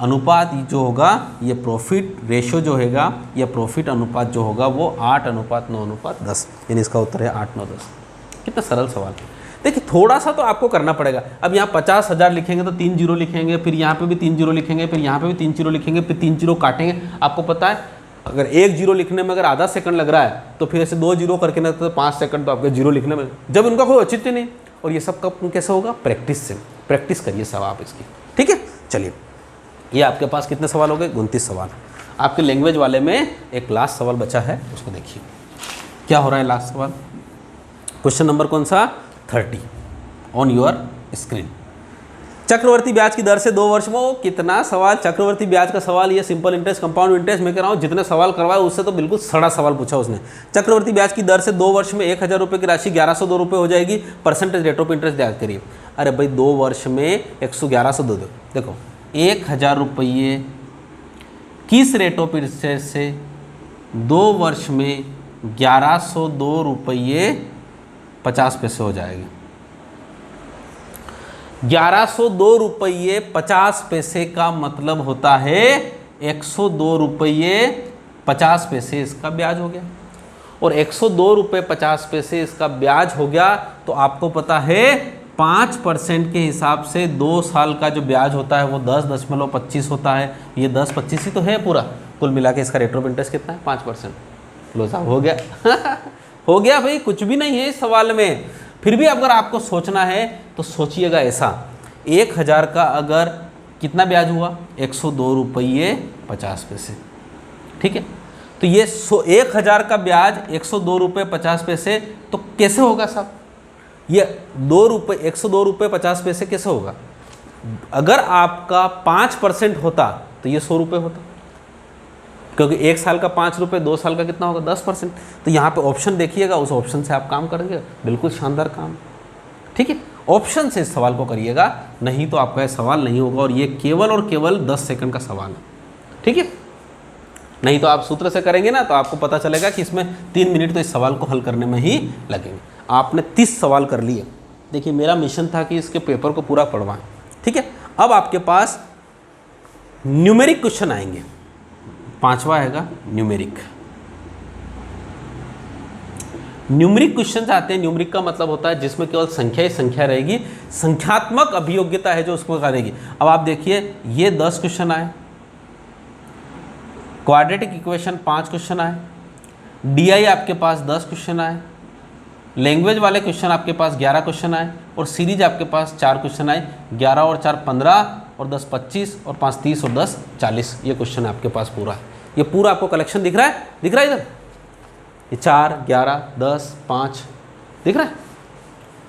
[SPEAKER 1] अनुपात जो होगा, ये प्रॉफिट रेशो जो होगा, या प्रॉफिट अनुपात जो होगा वो 8:9:10, यानी इसका उत्तर है 8:9:10। कितना सरल सवाल। देखिए थोड़ा सा तो आपको करना पड़ेगा। अब यहाँ 50,000 लिखेंगे तो 3 जीरो लिखेंगे, फिर यहाँ पे भी 3 जीरो लिखेंगे, फिर यहाँ पे भी 3 जीरो लिखेंगे, फिर 3 जीरो काटेंगे। आपको पता है अगर 1 जीरो लिखने में अगर आधा सेकंड लग रहा है तो फिर ऐसे 2 जीरो करके ना तो 5 सेकंड तो आपके जीरो लिखने में, जब इनका कोई औचित्य नहीं। और ये सब कब कैसे होगा, प्रैक्टिस से। प्रैक्टिस करिए सब आप इसकी, ठीक है। चलिए ये आपके पास कितने सवाल हो गए, 29 सवाल। आपके लैंग्वेज वाले में एक लास्ट सवाल बचा है, उसको देखिए क्या हो रहा है। लास्ट सवाल, क्वेश्चन नंबर कौन सा, 30 ऑन योर स्क्रीन। चक्रवर्ती ब्याज की दर से 2 वर्ष में, कितना सवाल चक्रवर्ती ब्याज का सवाल, ये सिंपल इंटरेस्ट, कंपाउंड इंटरेस्ट, मैं कह रहा हूँ जितने सवाल करवाए उससे तो बिल्कुल सड़ा सवाल पूछा उसने। चक्रवर्ती ब्याज की दर से 2 वर्ष में 1,000 रुपये की राशि 1,102 रुपये हो जाएगी, परसेंटेज रेट ऑफ इंटरेस्ट याद करिए। अरे भाई 2 वर्ष में 1,102 दो, देखो 1,000 रुपये किस रेट ऑफ इंटरेस्ट से 2 वर्ष में 1,102 रुपये 50 पैसे हो जाएंगे। 1,102 रुपये 50 पैसे का मतलब होता है 102 रुपये 50 पैसे इसका ब्याज हो गया। और 102 रुपये 50 पैसे इसका ब्याज हो गया तो आपको पता है 5% के हिसाब से 2 साल का जो ब्याज होता है वो 10.25 होता है। ये 10.25 ही तो है पूरा, कुल मिला के इसका रेट ऑफ इंटरेस्ट कितना है, 5%। लो साहब हो गया हो गया भाई, कुछ भी नहीं है इस सवाल में। फिर भी अगर आपको सोचना है तो सोचिएगा ऐसा, 1,000 का अगर कितना ब्याज हुआ, 102 रुपये 50 पैसे, ठीक है। तो ये 1,000 का ब्याज 102 रुपये 50 पैसे, तो कैसे होगा साहब, ये 102 रुपये 50 पैसे कैसे होगा। अगर आपका 5% होता तो ये 100 रुपये होता, क्योंकि 1 साल का 5 रुपये, 2 साल का कितना होगा 10%। तो यहाँ पे ऑप्शन देखिएगा, उस ऑप्शन से आप काम करेंगे, बिल्कुल शानदार काम, ठीक है। ऑप्शन से इस सवाल को करिएगा, नहीं तो आपका सवाल नहीं होगा। और ये केवल और केवल 10 सेकंड का सवाल है, ठीक है। नहीं तो आप सूत्र से करेंगे ना तो आपको पता चलेगा कि इसमें 3 मिनट तो इस सवाल को हल करने में ही लगेंगे। आपने 30 सवाल कर लिए। देखिए मेरा मिशन था कि इसके पेपर को पूरा पढ़वाएं, ठीक है। अब आपके पास न्यूमेरिक क्वेश्चन आएंगे, 5वां आएगा न्यूमेरिक। न्यूमेरिक क्वेश्चन आते हैं, न्यूमेरिक का मतलब होता है जिसमें केवल संख्या ही संख्या रहेगी, संख्यात्मक अभियोग्यता है जो उसको करेगी। अब आप देखिए ये 10 क्वेश्चन आए, क्वाड्रेटिक इक्वेशन 5 क्वेश्चन आए, डीआई आपके पास 10 क्वेश्चन आए, लैंग्वेज वाले क्वेश्चन आपके पास 11 क्वेश्चन आए, और सीरीज आपके पास 4 क्वेश्चन आए। 11 और 4 15 और 10 25 और 5 30 और 10 40, ये क्वेश्चन आपके पास पूरा है। ये पूरा आपको कलेक्शन दिख रहा है, दिख रहा है इधर, ये 4 11 10 5 दिख रहा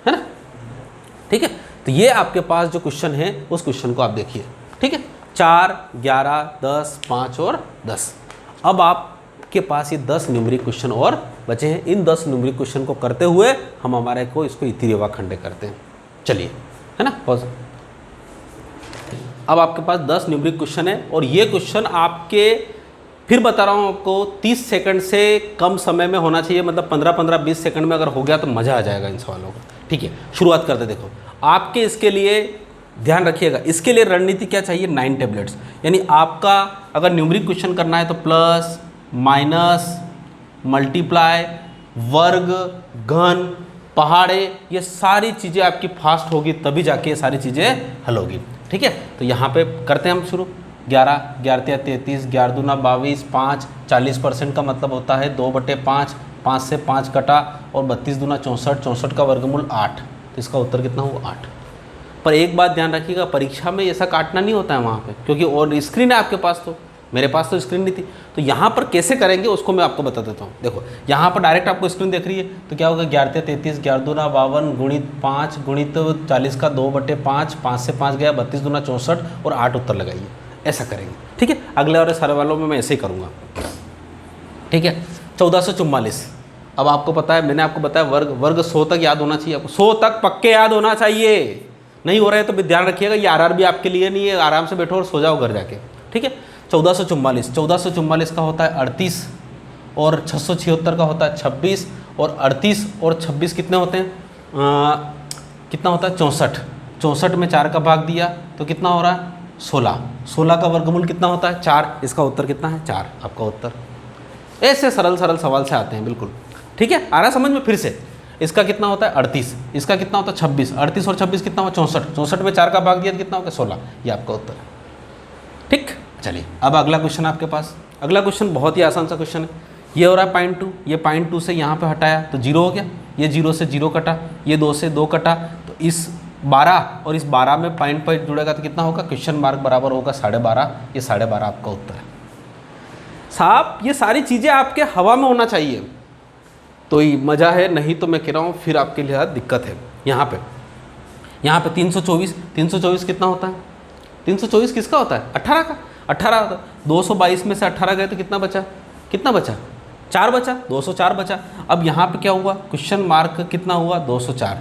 [SPEAKER 1] है ना, ठीक है। तो ये आपके पास जो क्वेश्चन है उस क्वेश्चन को आप देखिए, ठीक है। 4 11 10 5 और 10। अब आप आपके पास ये 10 न्यूमेरिक क्वेश्चन और बचे हैं। इन 10 न्यूमेरिक क्वेश्चन को करते हुए हम हमारे को इसको इति रेवाखंडे करते हैं। चलिए, है ना, पॉज। अब आपके पास 10 न्यूमेरिक क्वेश्चन है और ये क्वेश्चन आपके, फिर बता रहा हूँ आपको, 30 सेकंड से कम समय में होना चाहिए। मतलब 15-20 सेकंड में अगर हो गया तो मज़ा आ जाएगा इन सवालों का। ठीक है, शुरुआत करते। देखो आपके इसके लिए ध्यान रखिएगा, इसके लिए रणनीति क्या चाहिए, 9 टेबलेट्स। यानी आपका अगर न्यूमेरिक क्वेश्चन करना है तो प्लस, माइनस, मल्टीप्लाई, वर्ग, घन, पहाड़े, ये सारी चीज़ें आपकी फास्ट होगी तभी जाके ये सारी चीज़ें हल होगी। ठीक है, तो यहाँ पे करते हैं हम शुरू। 11, 11 33, 11 दूना 22, 5, 40% का मतलब होता है 2/5, 5 से 5 कटा और 32 दूना 64, 64 का वर्गमूल 8, तो इसका उत्तर कितना हुआ 8। पर एक बात ध्यान रखिएगा, परीक्षा में ऐसा काटना नहीं होता है वहाँ पे, क्योंकि और स्क्रीन है आपके पास, तो मेरे पास तो स्क्रीन नहीं थी। तो यहाँ पर कैसे करेंगे उसको मैं आपको बता देता हूँ। देखो यहाँ पर डायरेक्ट आपको स्क्रीन देख रही है, तो क्या होगा, 11 33, 11 दूना 52 गुणित 5 गुणित 40 का 2/5, 5 से 5 गया 32 दूना 64 और 8 उत्तर लगाइए। ऐसा करेंगे। ठीक है, अगले वाले सारे वालों में मैं ऐसे ही करूँगा। ठीक है, 1444। अब आपको पता है, मैंने आपको बताया वर्ग 100 तक याद होना चाहिए आपको, 100 तक पक्के याद होना चाहिए। नहीं हो रहा है तो ध्यान रखिएगा, ये आरआरबी आपके लिए नहीं है, आराम से बैठो और सो जाओ घर जाके। ठीक है, 1444 का होता है 38 और 676 का होता है 26 और 38 और 26 कितने होते हैं, कितना होता है 64। 64 में 4 का भाग दिया तो कितना हो रहा है 16। 16 का वर्गमूल कितना होता है 4, इसका उत्तर कितना है 4 आपका उत्तर। ऐसे सरल सवाल से आते हैं बिल्कुल। ठीक है, आ रहा समझ में। फिर से इसका कितना होता है 38, इसका कितना होता है 26, 38 और 26 कितना हुआ 64, 64 में 4 का भाग दिया तो कितना होगा 16, ये आपका उत्तर है। ठीक, चलिए अब अगला क्वेश्चन आपके पास। अगला क्वेश्चन बहुत ही आसान सा क्वेश्चन है। ये हो रहा है 0.2, ये 0.2 से यहाँ पे हटाया तो 0 हो गया, ये 0 से 0 कटा, ये 2 से 2 कटा, तो इस 12 और इस 12 में पॉइंट जुड़ेगा तो कितना होगा, क्वेश्चन मार्क बराबर होगा 12.5, ये 12.5 आपका उत्तर है। साहब ये सारी चीज़ें आपके हवा में होना चाहिए तो ही मज़ा है, नहीं तो मैं कह रहा हूँ फिर आपके लिए दिक्कत है। यहाँ पे 324 कितना होता है, 324 किसका होता है 18 का, 18 होता है। 222 में से 18 गए तो कितना बचा, कितना बचा 4 बचा, 204 बचा। अब यहाँ पे क्या हुआ, क्वेश्चन मार्क कितना हुआ 204।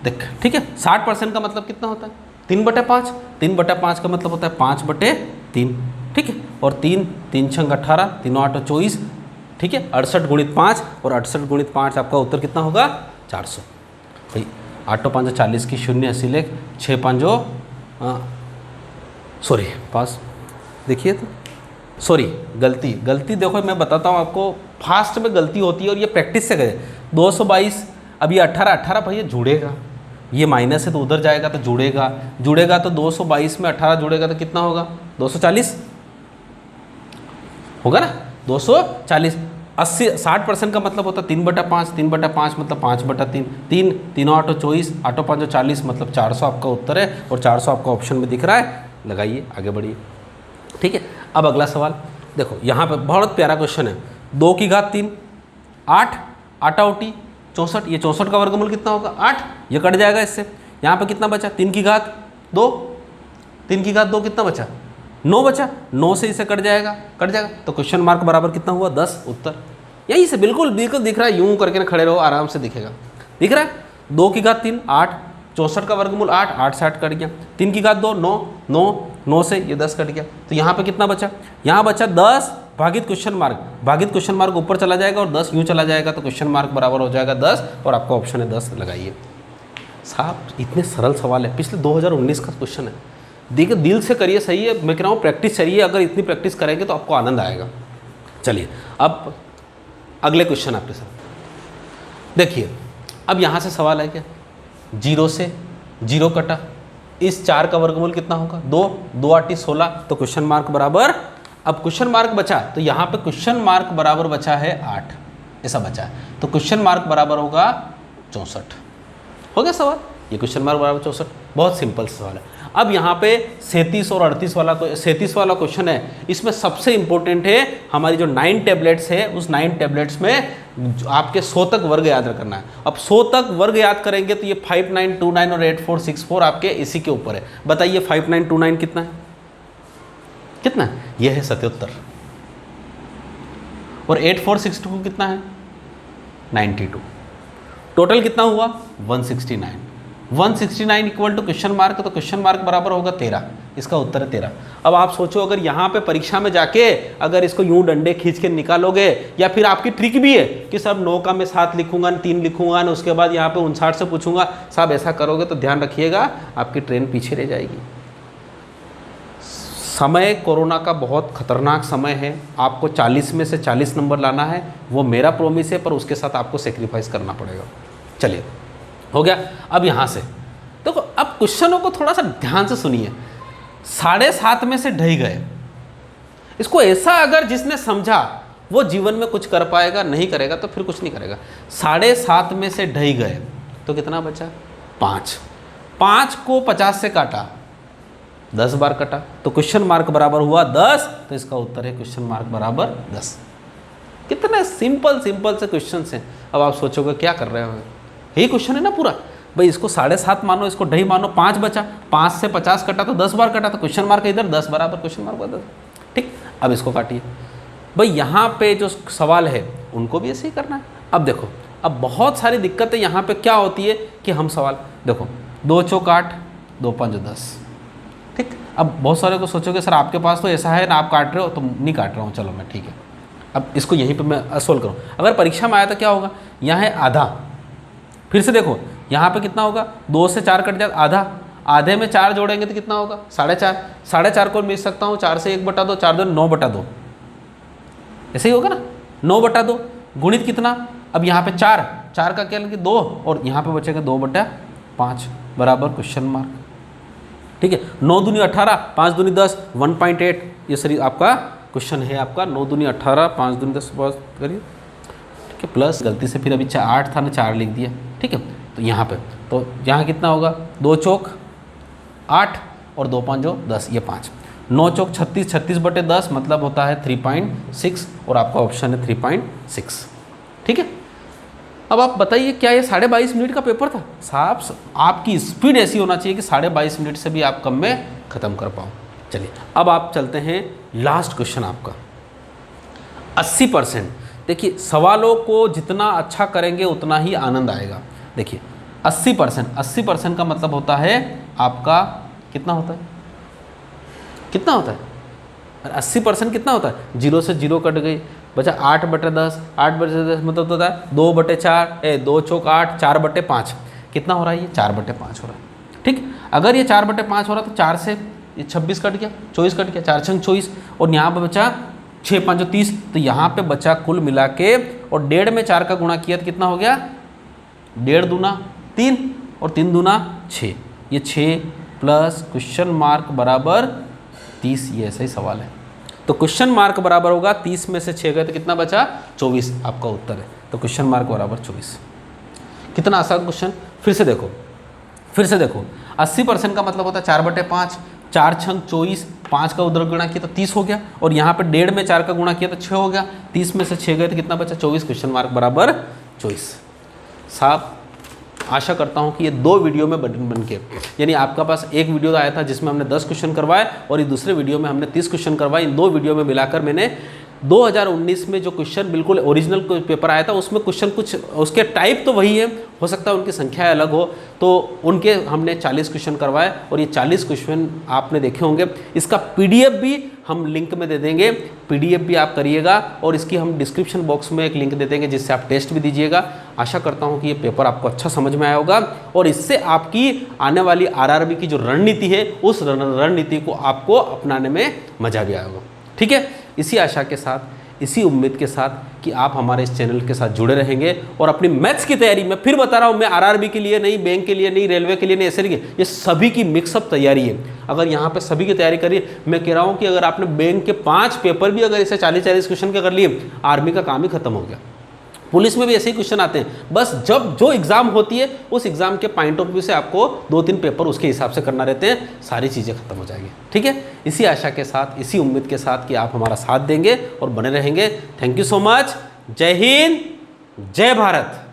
[SPEAKER 1] देख ठीक है, 60% का मतलब कितना होता है 3/5, 3/5 का मतलब होता है 5/3। ठीक है, और 3 छंग 18, 3 8 24। ठीक है, 68 गुणित 5 और 68 गुणित 5 आपका उत्तर कितना होगा 400। भाई 8 5 40 की 0 80 लेख 6 5 सॉरी पास देखिए तो सॉरी गलती देखो, मैं बताता हूँ आपको, फास्ट में गलती होती है और ये प्रैक्टिस से गए। 222, अब ये 18 भैया जुड़ेगा, ये माइनस है तो उधर जाएगा तो जुड़ेगा तो 222 में 18 जुड़ेगा तो कितना होगा 240 होगा ना, 240। 60% का मतलब होता है 3/5, 3/5 मतलब 5/3, 3 8 24, 8 5 40 मतलब 400 आपका उत्तर है और 400 आपका ऑप्शन में दिख रहा है, लगाइए आगे बढ़िए। ठीक है, अब अगला सवाल देखो, यहाँ पे बहुत प्यारा क्वेश्चन है। 2 की घात 3, 8 8 64, ये 64 का वर्गमूल कितना होगा 8, ये कट जाएगा इससे। यहाँ पे कितना बचा 3 की घात 2, 3 की घात 2 कितना बचा 9 बचा, 9 से इसे कट जाएगा तो क्वेश्चन मार्क बराबर कितना हुआ 10 उत्तर। यही से बिल्कुल दिख रहा है, यूं करके ना खड़े रहो आराम से दिखेगा, दिख रहा है। 2 की घात 3 8, 64 का वर्गमूल 8, 8 से 8 कट गया। 3 की घात 2 9 से ये 10 कट गया, तो यहाँ पे कितना बचा, यहाँ बचा 10 भागित क्वेश्चन मार्क ऊपर चला जाएगा और 10 यूँ चला जाएगा तो क्वेश्चन मार्क बराबर हो जाएगा 10 और आपका ऑप्शन है 10, लगाइए। साहब इतने सरल सवाल है, पिछले 2019 का क्वेश्चन है, देखिए दिल से करिए, सही है, मैं कह रहा हूँ प्रैक्टिस चाहिए, अगर इतनी प्रैक्टिस करेंगे तो आपको आनंद आएगा। चलिए अब अगले क्वेश्चन आपके साथ देखिए। अब यहाँ से सवाल है क्या, 0 से 0 कटा, इस 4 का वर्गमूल कितना होगा 2 8 16, तो क्वेश्चन मार्क बराबर, अब क्वेश्चन मार्क बचा तो यहाँ पे क्वेश्चन मार्क बराबर बचा है 8, ऐसा बचा है, तो क्वेश्चन मार्क बराबर होगा 64। हो गया सवाल, ये क्वेश्चन मार्क बराबर 64, बहुत सिंपल सवाल है। अब यहाँ पे 37 और 38 वाला क्वेश्चन है, इसमें सबसे इंपॉर्टेंट है हमारी जो 9 टैबलेट्स है, उस 9 टैबलेट्स में आपके 100 तक वर्ग याद करना है। अब 100 तक वर्ग याद करेंगे तो ये 5 9 2 9 और 8 4 6 4 आपके इसी के ऊपर है। बताइए 5 9 2 9 कितना है, ये है 77। और 8 4 62 कितना है 92। टोटल कितना हुआ 169। 169 इक्वल टू क्वेश्चन मार्क, तो क्वेश्चन मार्क बराबर होगा 13। इसका उत्तर है 13। अब आप सोचो अगर यहाँ पे परीक्षा में जाके अगर इसको यूं डंडे खींच के निकालोगे, या फिर आपकी ट्रिक भी है कि सब 9 का मैं 7 लिखूंगा, 3 लिखूंगा ना, उसके बाद यहाँ पे 59 से पूछूंगा, साहब ऐसा करोगे तो ध्यान रखिएगा आपकी ट्रेन पीछे रह जाएगी। समय कोरोना का बहुत खतरनाक समय है, आपको 40 में से 40 नंबर लाना है, वो मेरा प्रॉमिस है, पर उसके साथ आपको सेक्रीफाइस करना पड़ेगा। चलिए हो गया। अब यहाँ से देखो, अब क्वेश्चनों को थोड़ा सा ध्यान से सुनिए। 7.5 में से ढह गए, इसको ऐसा अगर जिसने समझा वो जीवन में कुछ कर पाएगा, नहीं करेगा तो फिर कुछ नहीं करेगा। 7.5 में से ढह गए तो कितना बचा 5। 5 को 50 से काटा, 10 बार कटा, तो क्वेश्चन मार्क बराबर हुआ 10। तो इसका उत्तर है क्वेश्चन मार्क बराबर 10। कितने सिंपल सिंपल से क्वेश्चन हैं। अब आप सोचोगे क्या कर रहे हो, यही क्वेश्चन है ना पूरा। भाई इसको 7.5 मानो, इसको ढाई मानो, 5 बचा, 5 से 50 कटा तो 10 बार कटा, तो क्वेश्चन मार्क इधर 10 बराबर क्वेश्चन मार्क बराबर 10। ठीक, अब इसको काटिए। भाई यहाँ पे जो सवाल है उनको भी ऐसे ही करना है। अब देखो, अब बहुत सारी दिक्कतें यहाँ पे क्या होती है कि हम सवाल देखो, 2 चौक 8, 2 5 10। ठीक, अब बहुत सारे को सोचोगे सर आपके पास तो ऐसा है ना, आप काट रहे हो, तो नहीं काट रहा हूँ, चलो मैं ठीक है। अब इसको यहीं पे मैं सोल्व करूँ। अगर परीक्षा में आया तो क्या होगा, यहाँ है आधा, फिर से देखो यहाँ पे कितना होगा, 2 से 4 कट जाए आधा, आधे में 4 जोड़ेंगे तो कितना होगा 4.5। 4.5 को मिल सकता हूँ 4 से 1/2, 4 2 9/2, ऐसे ही होगा ना, 9/2 गुणित कितना, अब यहाँ पे 4 का क्या लेंगे 2, और यहाँ पे बचेगा 2/5 बराबर क्वेश्चन मार्क। ठीक है, 9 दूनी 18, 5 दूनी 10, 1.8। ये सही आपका क्वेश्चन है आपका, 9 दूनी 18, 5 दूनी 10 करिए। ठीक है, प्लस गलती से फिर अभी 8 था ना, 4 लिख दिया। ठीक है, तो यहाँ पे तो यहाँ कितना होगा, 2 चौक 8 और 2 5 10, ये 5, 9 चौक 36, 36/10 मतलब होता है 3.6, और आपका ऑप्शन है 3.6। ठीक है, अब आप बताइए क्या ये 22.5 मिनट का पेपर था? साहब आपकी स्पीड ऐसी होना चाहिए कि 22.5 मिनट से भी आप कम में ख़त्म कर पाओ। चलिए अब आप चलते हैं लास्ट क्वेश्चन आपका 80%। देखिए सवालों को जितना अच्छा करेंगे उतना ही आनंद आएगा। देखिए 80% का मतलब होता है आपका कितना होता है, कितना होता है 80% कितना होता है, 0 से 0 कट गई, बचा 8/10, 8/10 मतलब होता है 2/4, 2 चौक 8, 4/5, कितना हो रहा है ये 4/5 हो रहा है। ठीक, अगर ये 4/5 हो रहा है तो 4 से ये 26 कट गया, 24 कट गया, 4 छंग 24, और यहाँ पे बचा 6 5 30, तो यहाँ पे बचा कुल मिला के, और 1.5 में 4 का गुणा किया तो कितना हो गया, 1.5 दूना 3 और 3 दूना 6, ये 6 प्लस क्वेश्चन मार्क बराबर 30। ये ऐसा ही सवाल है, तो क्वेश्चन मार्क बराबर होगा 30 में से 6 गए तो कितना बचा 24, आपका उत्तर है। तो क्वेश्चन मार्क बराबर 24। कितना आसान क्वेश्चन। फिर से देखो 80% का मतलब होता है 4/5, 4 छंग 24, 5 का उधर गुणा किया तो 30 हो गया, और यहाँ पे 1.5 में 4 का गुणा किया तो 6 हो गया, 30 में से 6 गए तो कितना बचा 24, क्वेश्चन मार्क बराबर 24। साहब आशा करता हूँ कि ये 2 वीडियो में बन के, यानी आपका पास एक वीडियो आया था जिसमें हमने 10 क्वेश्चन करवाए, और ये दूसरे वीडियो में हमने 30 क्वेश्चन करवाए। इन 2 वीडियो में मिलाकर मैंने 2019 में जो क्वेश्चन बिल्कुल ओरिजिनल पेपर आया था उसमें क्वेश्चन कुछ उसके टाइप तो वही है, हो सकता है उनकी संख्या अलग हो, तो उनके हमने 40 क्वेश्चन करवाए, और ये 40 क्वेश्चन आपने देखे होंगे। इसका पीडीएफ भी हम लिंक में दे देंगे, पीडीएफ भी आप करिएगा, और इसकी हम डिस्क्रिप्शन बॉक्स में एक लिंक दे देंगे जिससे आप टेस्ट भी दीजिएगा। आशा करता हूँ कि ये पेपर आपको अच्छा समझ में आया होगा, और इससे आपकी आने वाली आरआरबी की जो रणनीति है उस रणनीति को आपको अपनाने में मजा भी आएगा। ठीक है, इसी आशा के साथ, इसी उम्मीद के साथ कि आप हमारे इस चैनल के साथ जुड़े रहेंगे, और अपनी मैथ्स की तैयारी, मैं फिर बता रहा हूँ, मैं आरआरबी के लिए नहीं, बैंक के लिए नहीं, रेलवे के लिए नहीं, ऐसे नहीं, ये सभी की मिक्सअप तैयारी है। अगर यहाँ पे सभी की तैयारी करिए, मैं कह रहा हूँ कि अगर आपने बैंक के 5 पेपर भी अगर इसे 40-40 क्वेश्चन के कर लिए, आर्मी का काम ही खत्म हो गया। पुलिस में भी ऐसे ही क्वेश्चन आते हैं, बस जब जो एग्जाम होती है उस एग्जाम के पॉइंट ऑफ व्यू से आपको 2-3 पेपर उसके हिसाब से करना रहते हैं, सारी चीज़ें खत्म हो जाएंगी। ठीक है, इसी आशा के साथ, इसी उम्मीद के साथ कि आप हमारा साथ देंगे और बने रहेंगे। Thank you so much. जय हिंद, जय भारत।